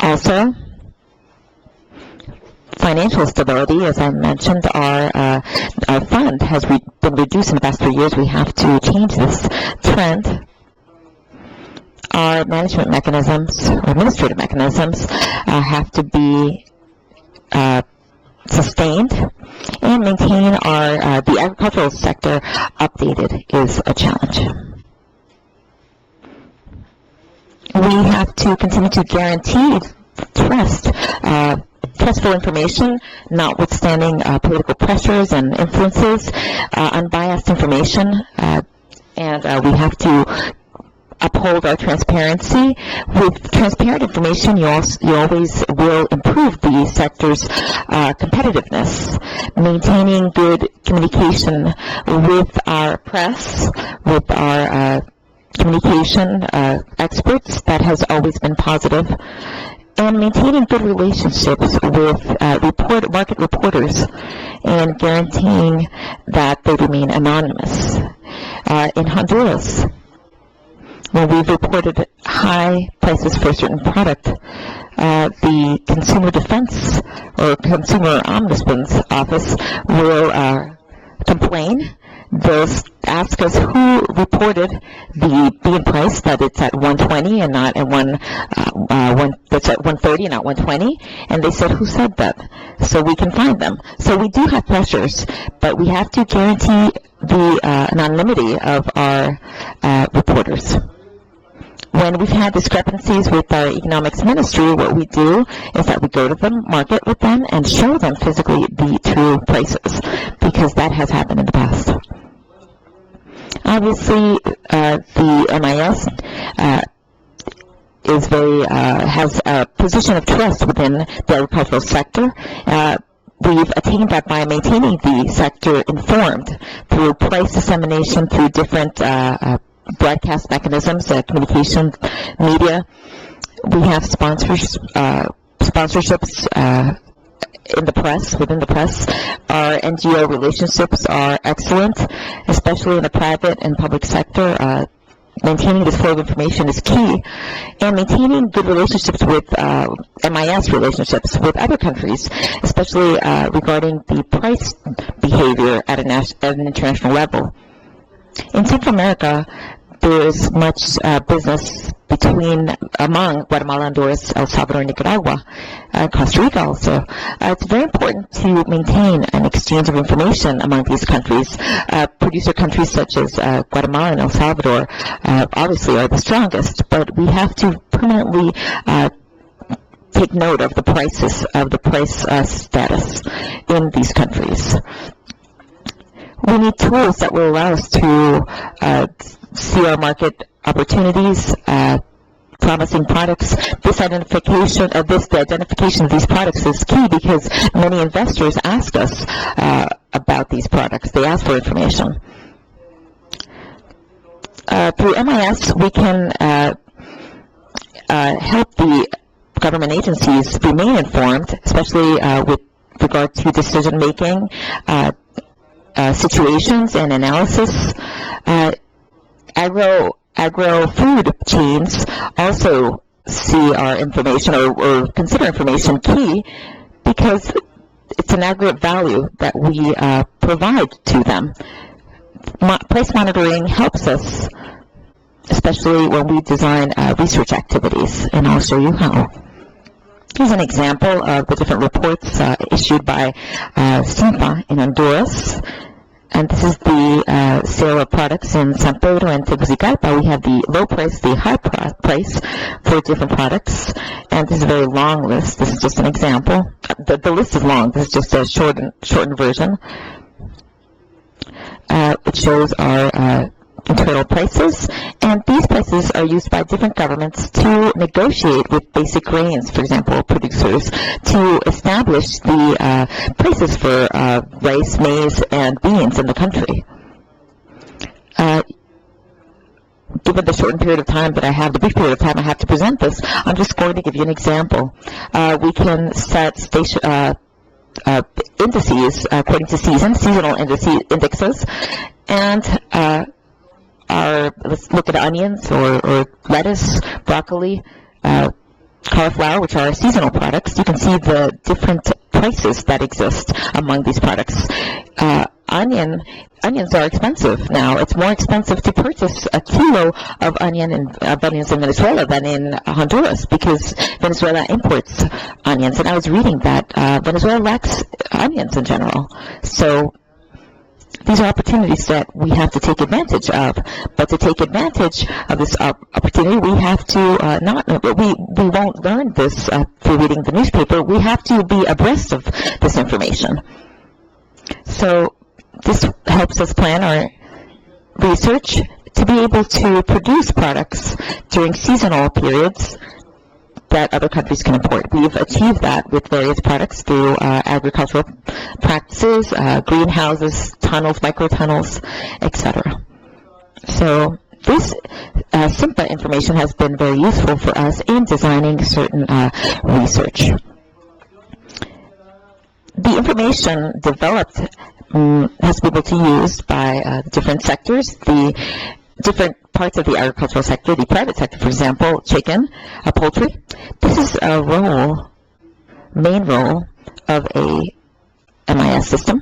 Also, financial stability, as I mentioned, our fund has been reduced in the past 3 years. We have to change this trend. Our management mechanisms, or administrative mechanisms, have to be sustained, and maintain the agricultural sector updated is a challenge. We have to continue to guarantee trustful information, notwithstanding political pressures and influences, unbiased information, and we have to uphold our transparency. With transparent information, you always will improve the sector's competitiveness. Maintaining good communication with our press, with our communication experts, that has always been positive. And maintaining good relationships with market reporters, and guaranteeing that they remain anonymous. In Honduras, when we've reported high prices for a certain product, the Consumer Defense or Consumer Ombudsman's Office will complain. They'll ask us who reported the bean price, that it's at 120 and not at that's at 130 and not 120. And they said, who said that? So we can find them. So we do have pressures, but we have to guarantee the anonymity of our reporters. When we've had discrepancies with our economics ministry, what we do is that we go to the market with them and show them physically the true prices, because that has happened in the past. Obviously, the MIS has a position of trust within the agricultural sector. we've attained that by maintaining the sector informed through price dissemination, through different broadcast mechanisms, communication, media. We have sponsorships in the press, within the press. Our NGO relationships are excellent, especially in the private and public sector. Maintaining this flow of information is key, and maintaining good relationships with MIS relationships with other countries, especially regarding the price behavior at an international level. In Central America, there is much business among Guatemala, Honduras, El Salvador, Nicaragua, Costa Rica also. It's very important to maintain an exchange of information among these countries. Producer countries such as Guatemala and El Salvador obviously are the strongest, but we have to permanently take note of the prices, of the price status in these countries. We need tools that will allow us to see our market opportunities, promising products. The identification of these products is key because many investors ask us about these products. They ask for information. Through MIS, we can help the government agencies remain informed, especially with regard to decision-making, situations and analysis. Agro-food chains also see our information or consider information key because it's an aggregate value that we provide to them. Price monitoring helps us, especially when we design research activities, and I'll show you how. Here's an example of the different reports issued by SINFA in Honduras. And this is the sale of products in San Pedro and Tegucigalpa. We have the low price, the high price for different products. And this is a very long list. This is just an example. The list is long. This is just a shortened version. It shows our internal prices, and these prices are used by different governments to negotiate with basic grains, for example, producers, to establish the prices for rice, maize, and beans in the country. Given the shortened period of time that I have, the brief period of time I have to present this, I'm just going to give you an example. We can set indices according to seasonal indexes, and let's look at onions or lettuce, broccoli, cauliflower, which are seasonal products. You can see the different prices that exist among these products. Onions are expensive now. It's more expensive to purchase a kilo of onions in Venezuela than in Honduras because Venezuela imports onions. And I was reading that Venezuela lacks onions in general. So these are opportunities that we have to take advantage of. But to take advantage of this opportunity, we have to we won't learn this through reading the newspaper. We have to be abreast of this information. So this helps us plan our research to be able to produce products during seasonal periods that other countries can import. We've achieved that with various products through agricultural practices, greenhouses, tunnels, microtunnels, etc. So this SIMPA information has been very useful for us in designing certain research. The information developed has to be able to be used by different sectors, the different parts of the agricultural sector, the private sector, for example, chicken, poultry. This is a main role of a MIS system,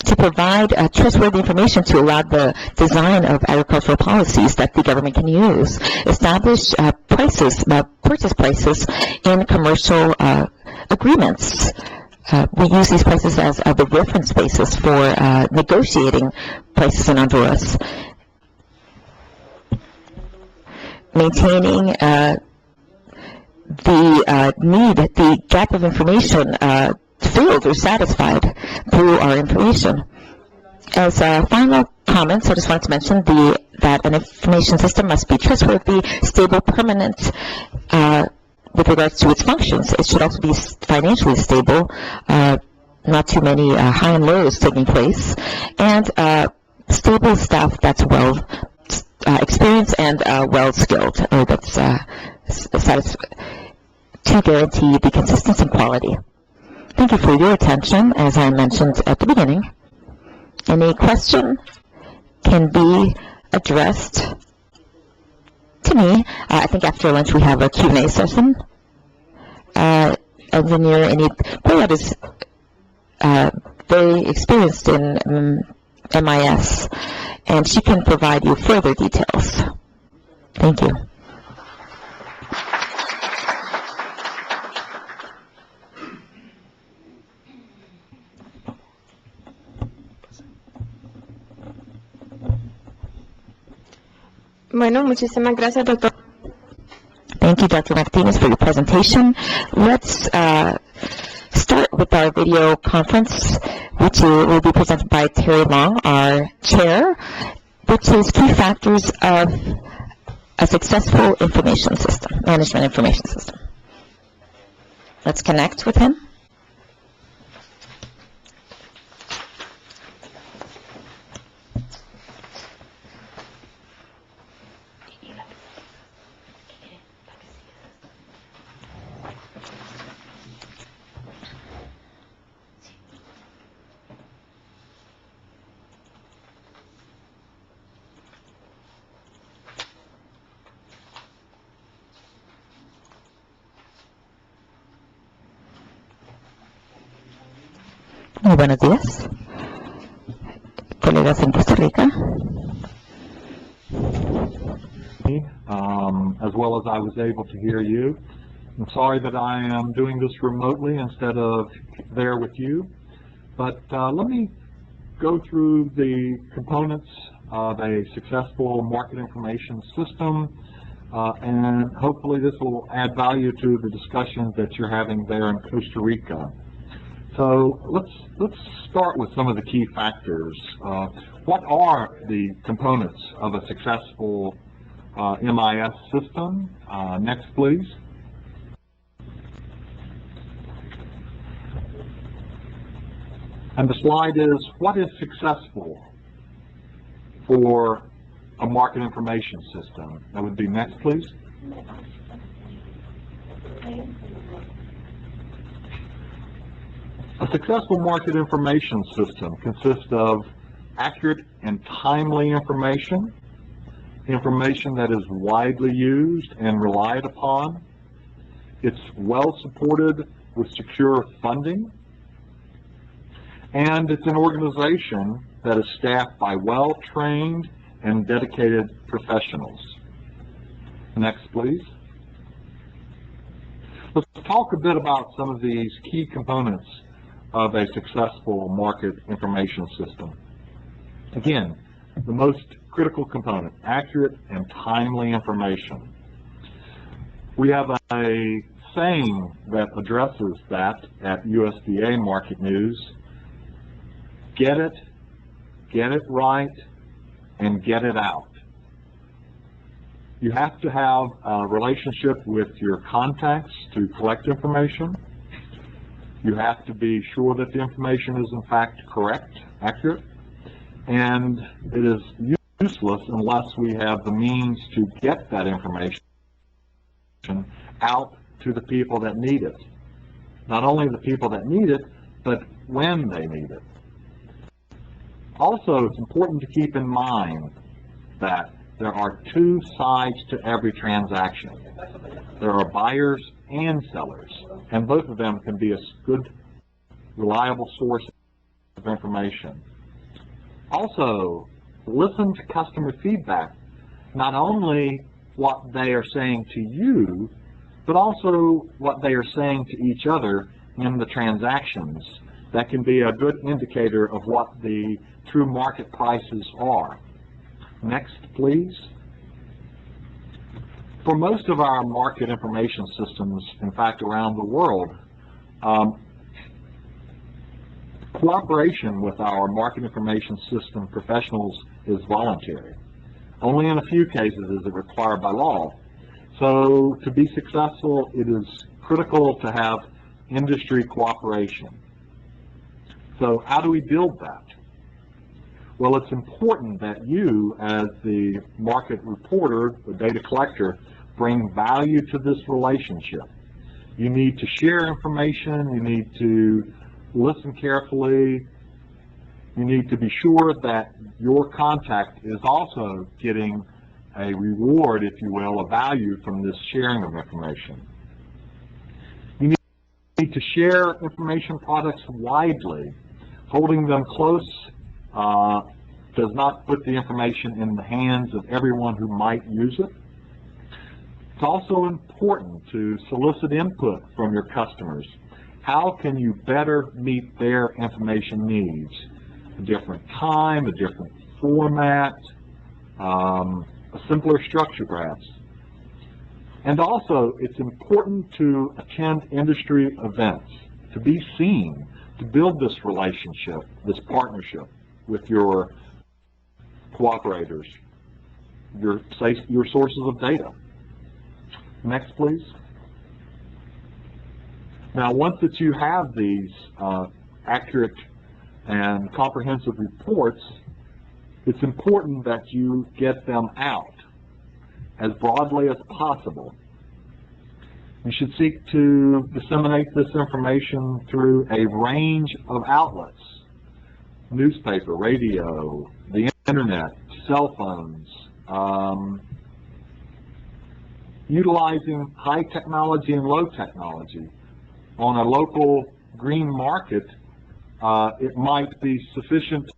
to provide trustworthy information to allow the design of agricultural policies that the government can use, establish purchase prices in commercial agreements. We use these prices as the reference basis for negotiating prices in Honduras. Maintaining the gap of information filled or satisfied through our information. As final comments, I just wanted to mention that an information system must be trustworthy, stable, permanent, with regards to its functions. It should also be financially stable not too many high and lows taking place, and stable staff that's well experienced and well skilled, or that's to guarantee the consistency and quality. Thank you for your attention. As I mentioned at the beginning, any question can be addressed to me. I think after lunch we have a Q&A session. Engineer Annie Poyat is very experienced in MIS, and she can provide you further details. Thank you. Bueno, muchísimas gracias, doctor. Thank you, Dr. Martinez, for your presentation. Let's start with our video conference, which will be presented by Terry Long, our chair, which is key factors of a successful information system, management information system. Let's connect with him. Muy buenos días, colegas en Costa Rica. As well as I was able to hear you. I'm sorry that I am doing this remotely instead of there with you, but let me go through the components of a successful market information system, and hopefully this will add value to the discussions that you're having there in Costa Rica. So let's start with some of the key factors. What are the components of a successful MIS system? Next, please. And the slide is, what is successful for a market information system? That would be next, please. A successful market information system consists of accurate and timely information, information that is widely used and relied upon. It's well supported with secure funding, and it's an organization that is staffed by well-trained and dedicated professionals. Next, please. Let's talk a bit about some of these key components of a successful market information system. Again, the most critical component, accurate and timely information. We have a saying that addresses that at USDA Market News: get it right, and get it out. You have to have a relationship with your contacts to collect information. You have to be sure that the information is in fact correct, accurate, and it is useless unless we have the means to get that information out to the people that need it. Not only the people that need it, but when they need it. Also, it's important to keep in mind that there are two sides to every transaction. There are buyers and sellers, and both of them can be a good, reliable source of information. Also, listen to customer feedback, not only what they are saying to you, but also what they are saying to each other in the transactions. That can be a good indicator of what the true market prices are. Next, please. For most of our market information systems, in fact, around the world, cooperation with our market information system professionals is voluntary. Only in a few cases is it required by law. So to be successful, it is critical to have industry cooperation. So how do we build that? Well, it's important that you, as the market reporter, the data collector, bring value to this relationship. You need to share information, you need to listen carefully, you need to be sure that your contact is also getting a reward, if you will, a value from this sharing of information. You need to share information products widely. Holding them close does not put the information in the hands of everyone who might use it. It's also important to solicit input from your customers. How can you better meet their information needs? A different time, a different format, a simpler structure perhaps. And also, it's important to attend industry events, to be seen, to build this relationship, this partnership with your cooperators, your sources of data. Next, please. Now, once that you have these accurate and comprehensive reports, it's important that you get them out as broadly as possible. You should seek to disseminate this information through a range of outlets: newspaper, radio, the internet, cell phones, utilizing high technology and low technology. On a local green market, it might be sufficient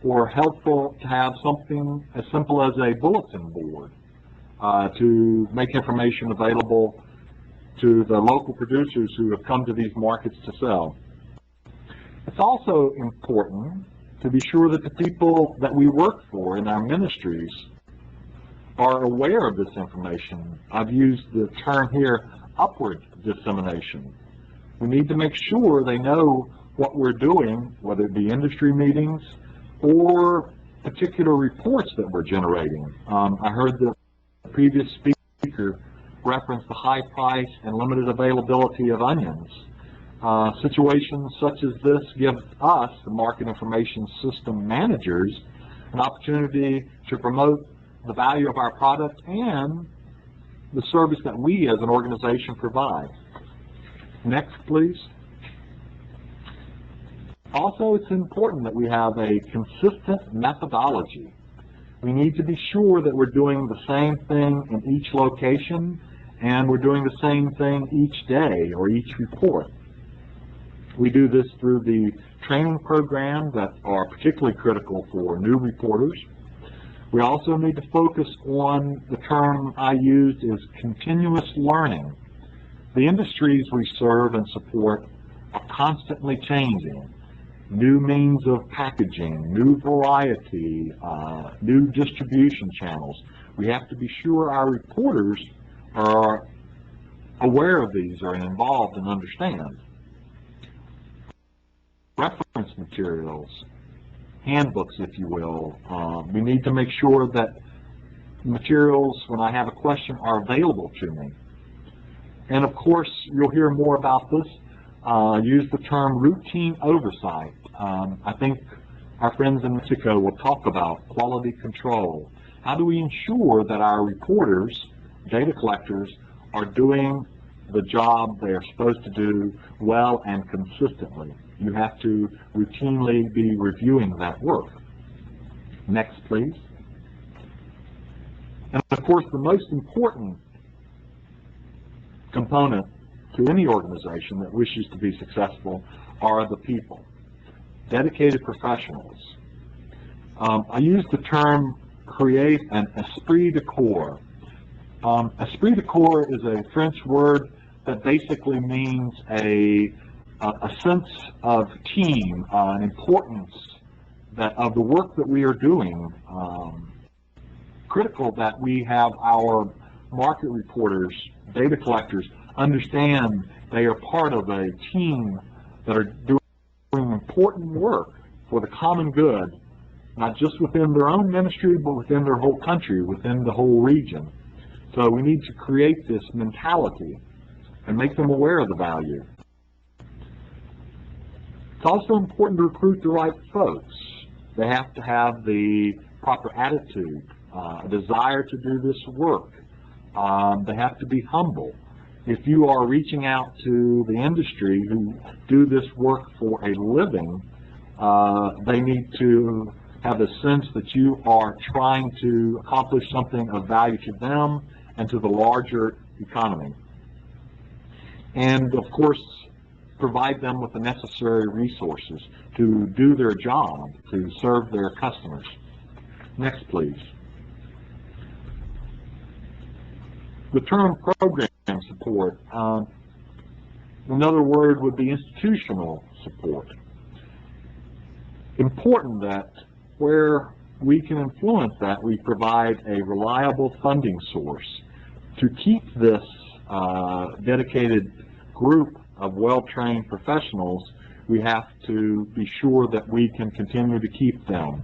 or helpful to have something as simple as a bulletin board to make information available to the local producers who have come to these markets to sell. It's also important to be sure that the people that we work for in our ministries are aware of this information. I've used the term here, upward dissemination. We need to make sure they know what we're doing, whether it be industry meetings or particular reports that we're generating. I heard the previous speaker reference the high price and limited availability of onions. Situations such as this give us, the market information system managers, an opportunity to promote the value of our product and the service that we as an organization provide. Next, please. Also, it's important that we have a consistent methodology. We need to be sure that we're doing the same thing in each location and we're doing the same thing each day or each report. We do this through the training programs that are particularly critical for new reporters. We also need to focus on the term I used is continuous learning. The industries we serve and support are constantly changing. New means of packaging, new variety, new distribution channels. We have to be sure our reporters are aware of these, are involved and understand. Reference materials, handbooks, if you will. We need to make sure that materials, when I have a question, are available to me. And of course, you'll hear more about this. Use the term routine oversight. I think our friends in Mexico will talk about quality control. How do we ensure that our reporters, data collectors, are doing the job they're supposed to do well and consistently? You have to routinely be reviewing that work. Next, please. And of course, the most important component to any organization that wishes to be successful are the people, dedicated professionals. I use the term create an esprit de corps. Esprit de corps is a French word that basically means a sense of team, an importance that of the work that we are doing. Critical that we have our market reporters, data collectors, understand they are part of a team that are doing important work for the common good, not just within their own ministry, but within their whole country, within the whole region. So we need to create this mentality and make them aware of the value. It's also important to recruit the right folks. They have to have the proper attitude, a desire to do this work. They have to be humble. If you are reaching out to the industry who do this work for a living, they need to have a sense that you are trying to accomplish something of value to them and to the larger economy. And of course, provide them with the necessary resources to do their job, to serve their customers. Next, please. The term program support, another word would be institutional support. Important that where we can influence that, we provide a reliable funding source to keep this dedicated group of well-trained professionals. We have to be sure that we can continue to keep them.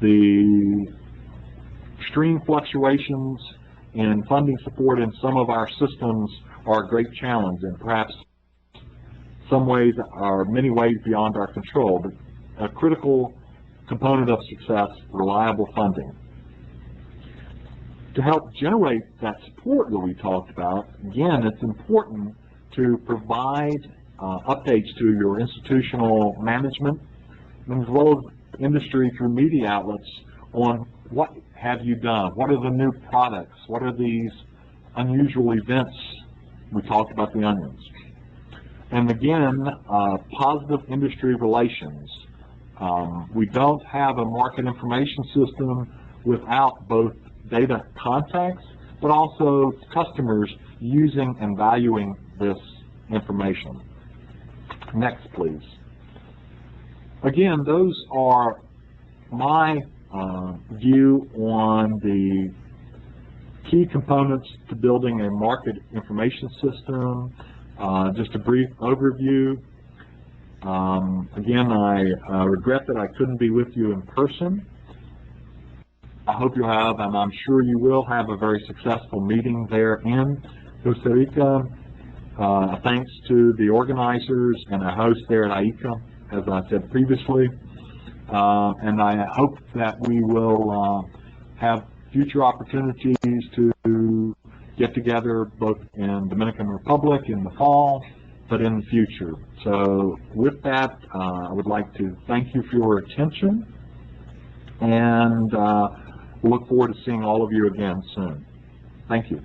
The extreme fluctuations in funding support in some of our systems are a great challenge, and perhaps some ways are many ways beyond our control, but a critical component of success, reliable funding. To help generate that support that we talked about, again, it's important to provide updates to your institutional management, as well as industry through media outlets on what have you done, what are the new products, what are these unusual events. We talked about the onions. And again, positive industry relations. We don't have a market information system without both data contacts, but also customers using and valuing this information. Next, please. Again, those are my view on the key components to building a market information system. Just a brief overview. Again, I regret that I couldn't be with you in person. I hope you have, and I'm sure you will have, a very successful meeting there in Costa Rica. Thanks to the organizers and our host there at IICA, as I said previously. And I hope that we will have future opportunities to get together both in Dominican Republic in the fall, but in the future. So with that, I would like to thank you for your attention, and look forward to seeing all of you again soon. Thank you.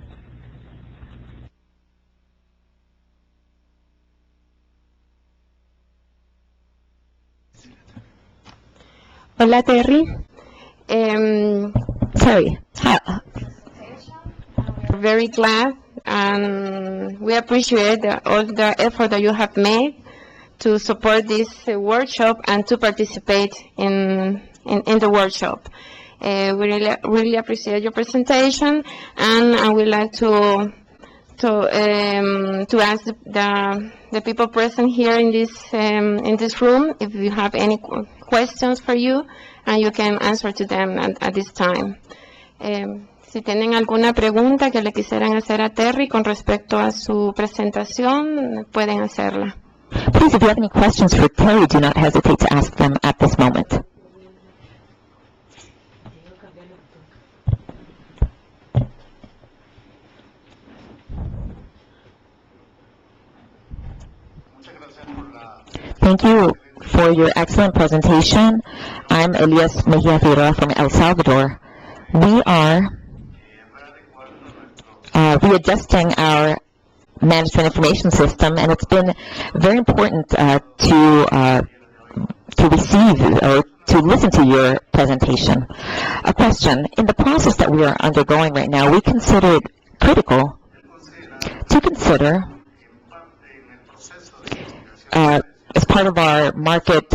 Hola, Terry. Terry, hi. We're very glad, and we appreciate all the effort that you have made to support this workshop and to participate in the workshop. We really appreciate your presentation, and I would like to ask the people present here in this room if you have any questions for you, and you can answer to them at this time. Si tienen alguna pregunta que le quisieran hacer a Terry con respecto a su presentación, pueden hacerla. Please, if you have any questions for Terry, do not hesitate to ask them at this moment. Thank you for your excellent presentation. I'm Elias Mejia Figueroa from El Salvador. We are readjusting our management information system, and it's been very important to receive or to listen to your presentation. A question: in the process that we are undergoing right now, we consider it critical to consider as part of our market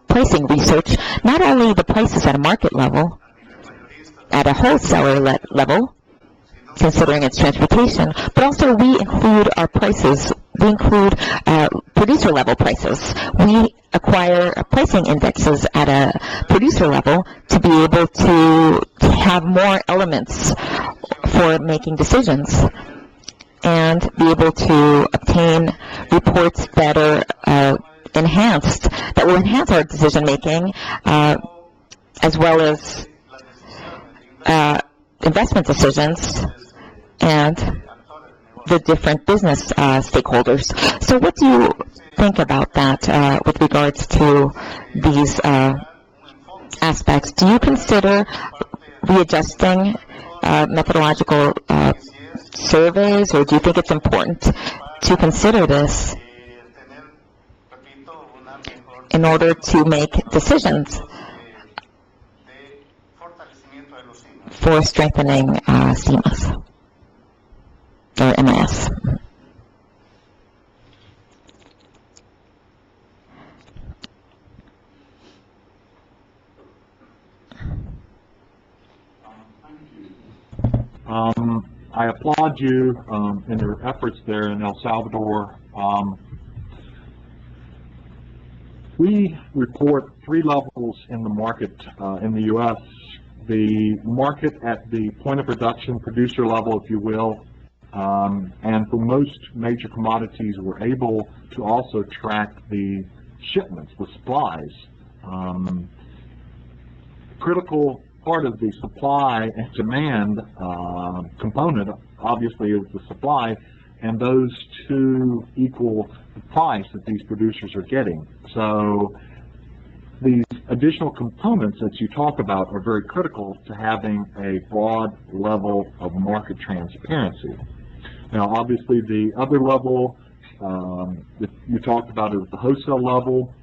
pricing research, not only the prices at a market level, at a wholesaler level, considering its transportation, but also we include our prices. We include producer level prices. We acquire pricing indexes at a producer level to be able to have more elements for making decisions. And and be able to obtain reports that are that will enhance our decision-making, as well as investment decisions and the different business stakeholders. So what do you think about that with regards to these aspects? Do you consider readjusting methodological surveys, or do you think it's important to consider this in order to make decisions for strengthening CMAS or MIS? I applaud you in your efforts there in El Salvador. We report 3 levels in the market in the U.S. The market at the point of production, producer level, if you will, and for most major commodities, we're able to also track the shipments, the supplies. Critical part of the supply and demand component, obviously, is the supply, and those two equal the price that these producers are getting. So these additional components that you talk about are very critical to having a broad level of market transparency. Now, obviously, the other level that you talked about is the wholesale level,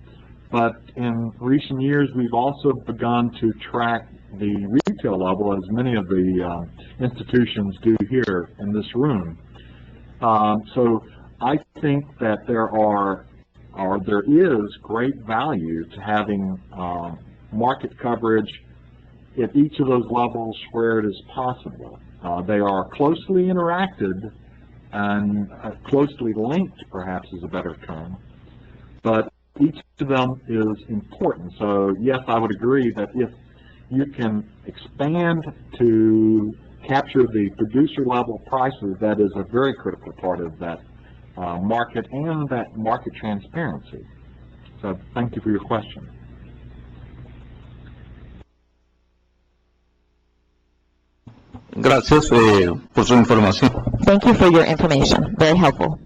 but in recent years, we've also begun to track the retail level, as many of the institutions do here in this room. So I think that there is great value to having market coverage at each of those levels where it is possible. They are closely interacted and closely linked, perhaps is a better term, but each of them is important. So yes, I would agree that if you can expand to capture the producer level prices, that is a very critical part of that market and that market transparency. So thank you for your question. Gracias por su información. Thank you for your information. Very helpful.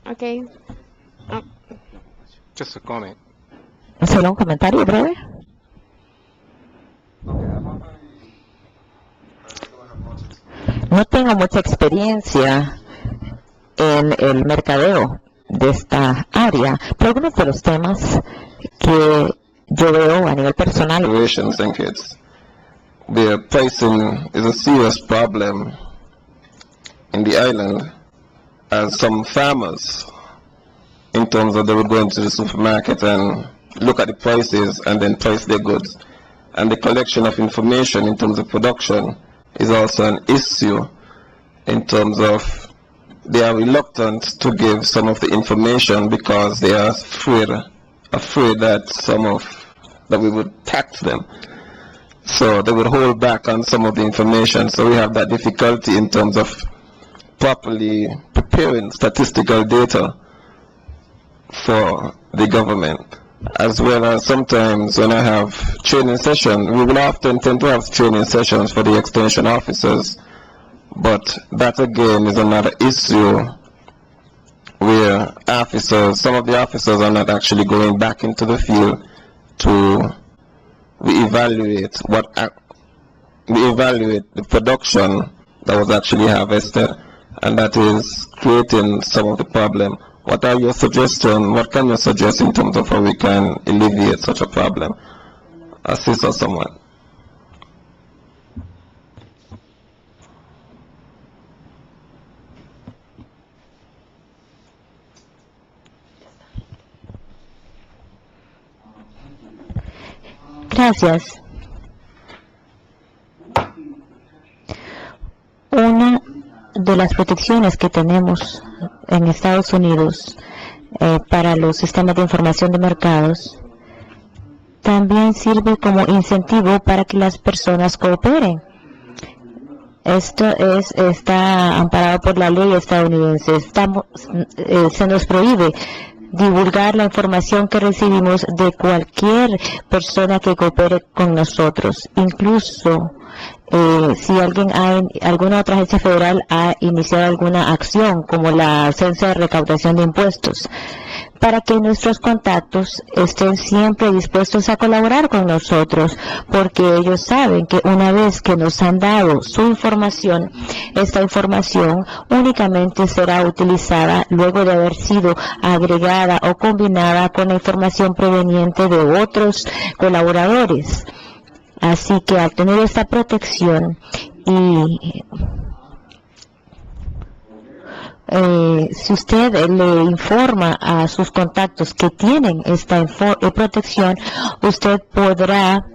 Okay. Just a comment. ¿Solo un comentario breve? No tengo mucha experiencia en el mercadeo de esta área, pero algunos de los temas que yo veo a nivel personal. And kids. The pricing is a serious problem in the island, as some farmers, in terms of they would go into the supermarket and look at the prices and then price their goods. And the collection of information in terms of production is also an issue in terms of they are reluctant to give some of the information because they are afraid that we would tax them. So they would hold back on some of the information. So we have that difficulty in terms of properly preparing statistical data for the government, as well as sometimes when I have training sessions, we will often tend to have training sessions for the extension officers, but that again is another issue where some of the officers are not actually going back into the field to reevaluate the production that was actually harvested, and that is creating some of the problem. What are your suggestions? What can you suggest in terms of how we can alleviate such a problem? Assist us somewhat. Gracias. de las protecciones que tenemos en Estados Unidos para los sistemas de información de mercados también sirve como incentivo para que las personas cooperen. Esto está amparado por la ley estadounidense. Se nos prohíbe divulgar la información que recibimos de cualquier persona que coopere con nosotros, incluso si alguna otra agencia federal ha iniciado alguna acción, como la Agencia de Recaudación de Impuestos, para que nuestros contactos estén siempre dispuestos a colaborar con nosotros, porque ellos saben que una vez que nos han dado su información, esta información únicamente será utilizada luego de haber sido agregada o combinada con la información proveniente de otros colaboradores. Así que al tener esta protección y si usted le informa a sus contactos que tienen esta protección, usted podrá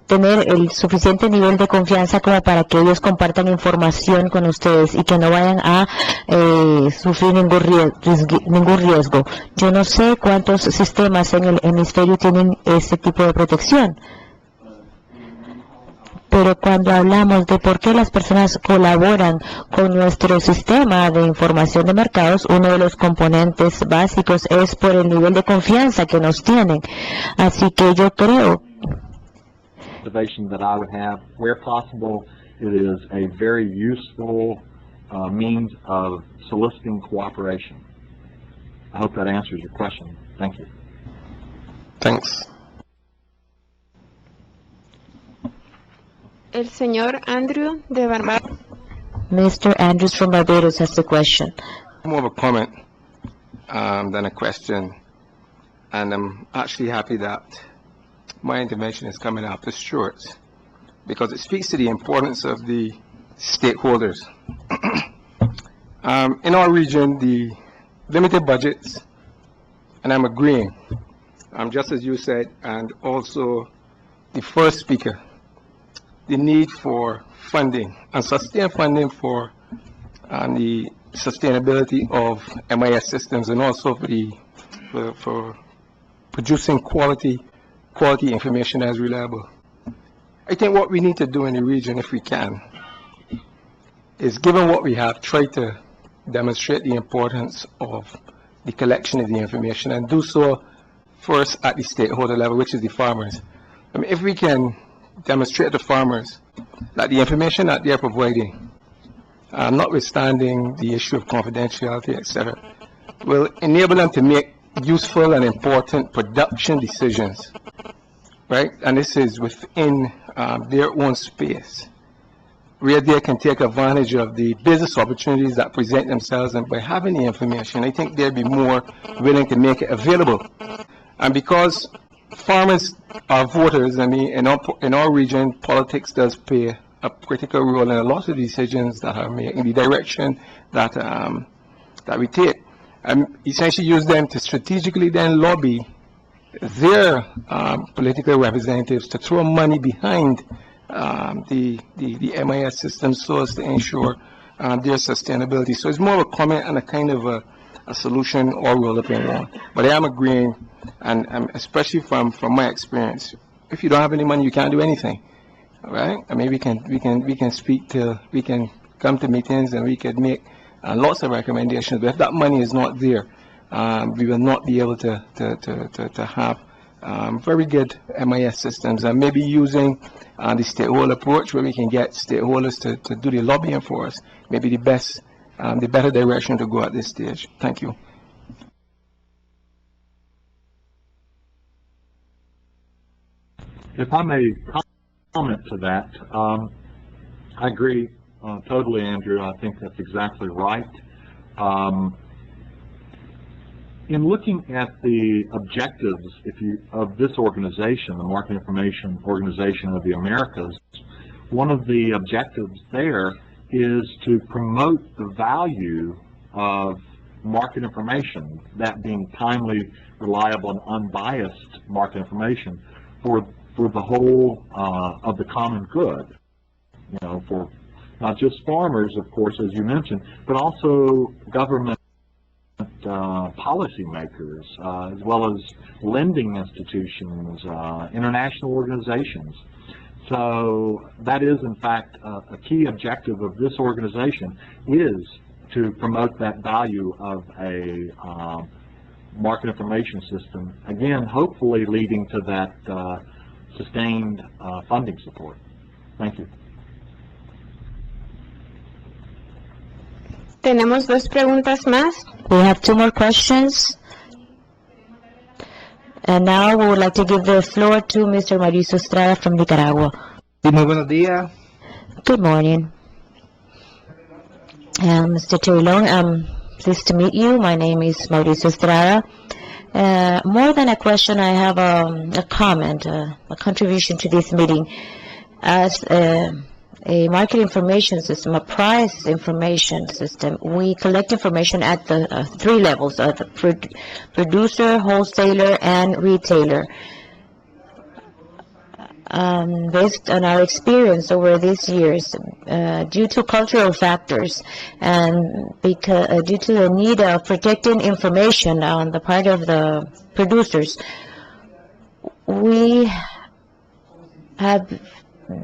tener el suficiente nivel de confianza como para que ellos compartan información con ustedes y que no vayan a sufrir ningún riesgo. Yo no sé cuántos sistemas en el hemisferio tienen este tipo de protección, pero cuando hablamos de por qué las personas colaboran con nuestro sistema de información de mercados, uno de los componentes básicos es por el nivel de confianza que nos tienen. Así que yo creo that I would have, where possible, it is a very useful means of soliciting cooperation. I hope that answers your question. Thank you. Thanks. El señor Andrew de Barbados. Mr. Andrews from Barbados has the question. More of a comment than a question, and I'm actually happy that my intervention is coming after Stuart's, because it speaks to the importance of the stakeholders. In our region, the limited budgets, and I'm agreeing, just as you said, and also the first speaker, the need for funding and sustained funding for the sustainability of MIS systems, and also for producing quality information as reliable. I think what we need to do in the region, if we can, is, given what we have, try to demonstrate the importance of the collection of the information, and do so first at the stakeholder level, which is the farmers. I mean, if we can demonstrate to farmers that the information that they're providing, notwithstanding the issue of confidentiality, etc., will enable them to make useful and important production decisions, right? And this is within their own space, where they can take advantage of the business opportunities that present themselves, and by having the information, I think they'll be more willing to make it available. And because farmers are voters, I mean, in our region, politics does play a critical role in a lot of decisions that are made, in the direction that that we take. And essentially use them to strategically then lobby their political representatives to throw money behind the MIS system so as to ensure their sustainability. So it's more of a comment and a kind of a solution or roll up in one. But I am agreeing, and especially from my experience, if you don't have any money, you can't do anything, right? I mean, we can speak to, we can come to meetings, and we can make lots of recommendations, but if that money is not there, we will not be able to have very good MIS systems, and maybe using the stakeholder approach, where we can get stakeholders to do the lobbying for us, maybe the better direction to go at this stage. Thank you. If I may comment to that, I agree totally, Andrew. I think that's exactly right. In looking at the objectives of this organization, the Market Information Organization of the Americas, one of the objectives there is to promote the value of market information, that being timely, reliable, and unbiased market information for the whole of the common good, you know, for not just farmers, of course, as you mentioned, but also government policymakers, as well as lending institutions, international organizations. So that is, in fact, a key objective of this organization, is to promote that value of a market information system, again, hopefully leading to that sustained funding support. Thank you. Tenemos dos preguntas más. We have two more questions. And now we would like to give the floor to Mr. Mauricio Estrada from Nicaragua. Muy buenos días. Good morning. Mr. Terry Long, I'm pleased to meet you. My name is Mauricio Estrada. More than a question, I have a comment, a contribution to this meeting. As a market information system, a price information system, we collect information at the three levels, the producer, wholesaler, and retailer. Based on our experience over these years, due to cultural factors and due to the need of protecting information on the part of the producers, we have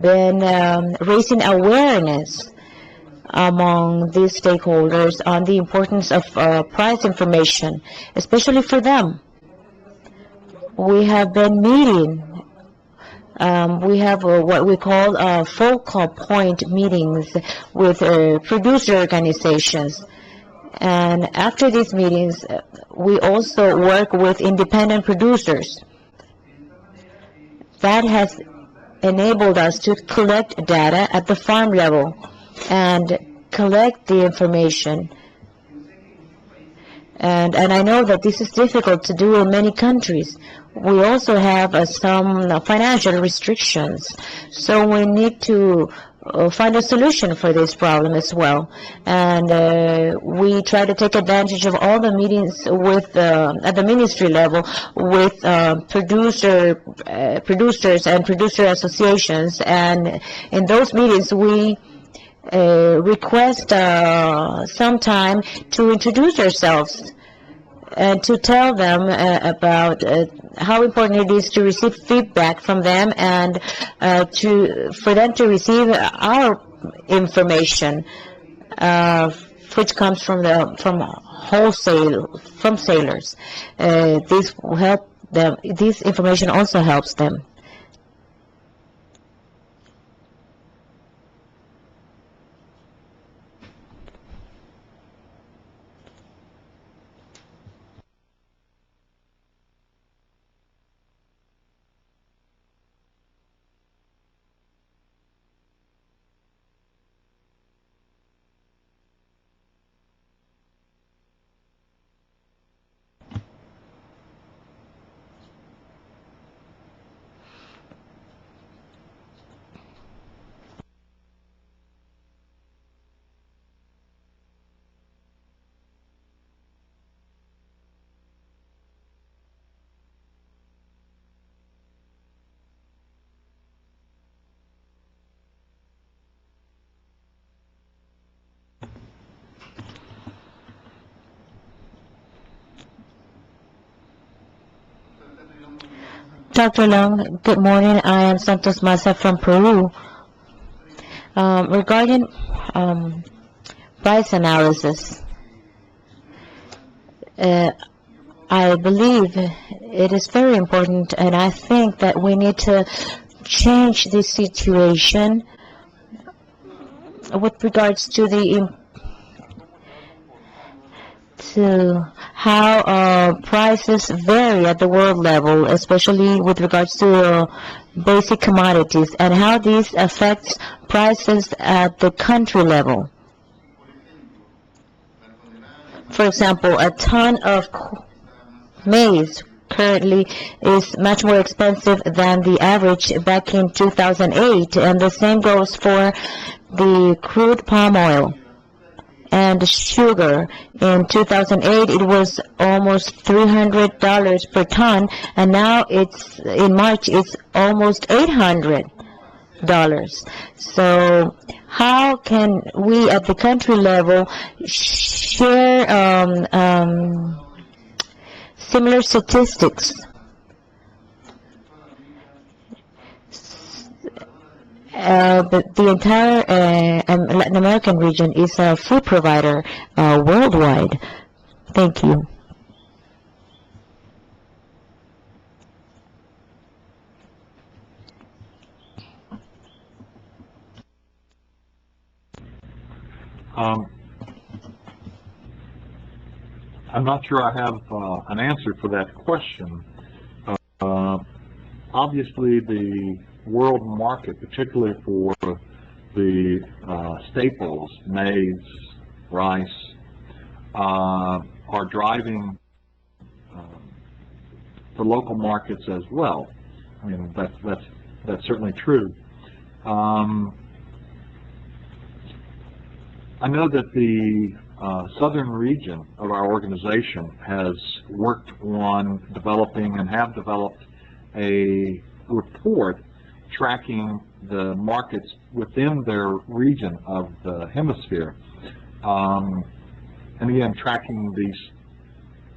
been raising awareness among these stakeholders on the importance of price information, especially for them. We have been meeting. We have what we call focal point meetings with producer organizations. And after these meetings, we also work with independent producers. That has enabled us to collect data at the farm level and collect the information. And I know that this is difficult to do in many countries. We also have some financial restrictions, so we need to find a solution for this problem as well. And we try to take advantage of all the meetings with at the ministry level with producers and producer associations. And in those meetings, we request some time to introduce ourselves and to tell them about how important it is to receive feedback from them and for them to receive our information, which comes from sailors. This will help them. This information also helps them. Dr. Long, good morning. I am Santos Maza from Peru. Regarding price analysis, I believe it is very important, and I think that we need to change this situation with regards to how prices vary at the world level, especially with regards to basic commodities, and how this affects prices at the country level. For example, a ton of maize currently is much more expensive than the average back in 2008, and the same goes for the crude palm oil. And sugar, in 2008, it was almost $300 per ton, and now in March, it's almost $800. So how can we at the country level share similar statistics? But the entire Latin American region is a food provider worldwide. Thank you. I'm not sure I have an answer for that question. Obviously, the world market, particularly for the staples, maize, rice, are driving the local markets as well. I mean, that's certainly true. I know that the southern region of our organization has worked on developing and have developed a report tracking the markets within their region of the hemisphere. And again, tracking these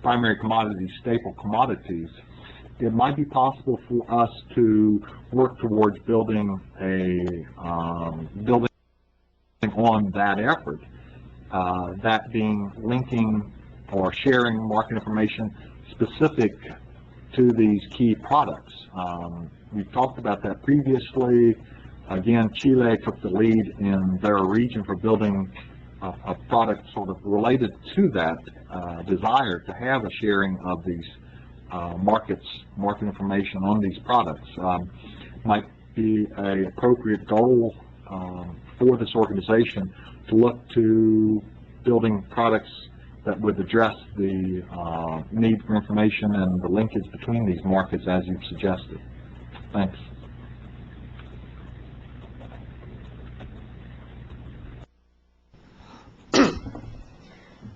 primary commodities, staple commodities. It might be possible for us to work towards building on that effort, that being linking or sharing market information specific to these key products. We've talked about that previously. Again, Chile took the lead in their region for building a product sort of related to that desire to have a sharing of these market information on these products. Might be an appropriate goal for this organization to look to building products that would address the need for information and the linkage between these markets as you've suggested. Thanks.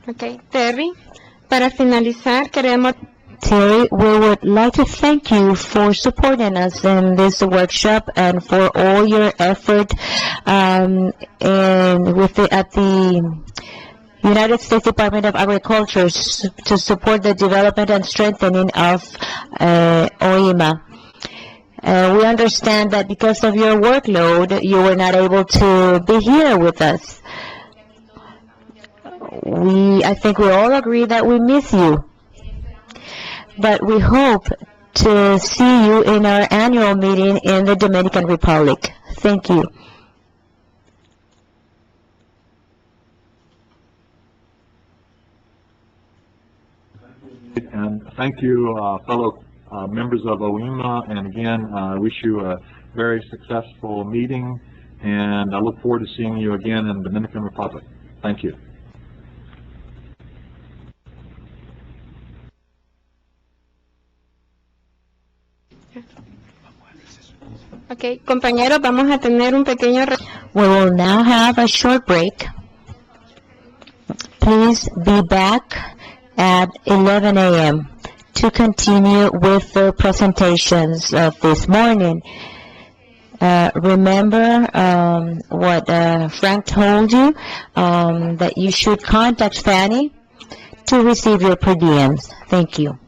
Okay, Terry, para finalizar queremos... Terry, we would like to thank you for supporting us in this workshop and for all your effort and at the United States Department of Agriculture to support the development and strengthening of Iomaing. We understand that because of your workload, you were not able to be here with us. I think we all agree that we miss you. But we hope to see you in our annual meeting in the Dominican Republic. Thank you. And thank you, fellow members of OIMA, and again, I wish you a very successful meeting, and I look forward to seeing you again in the Dominican Republic. Thank you. Okay, compañeros, vamos a tener un pequeño... We will now have a short break. Please be back at 11 a.m. to continue with the presentations of this morning. Remember what Frank told you, that you should contact Fanny to receive your per diems. Thank you.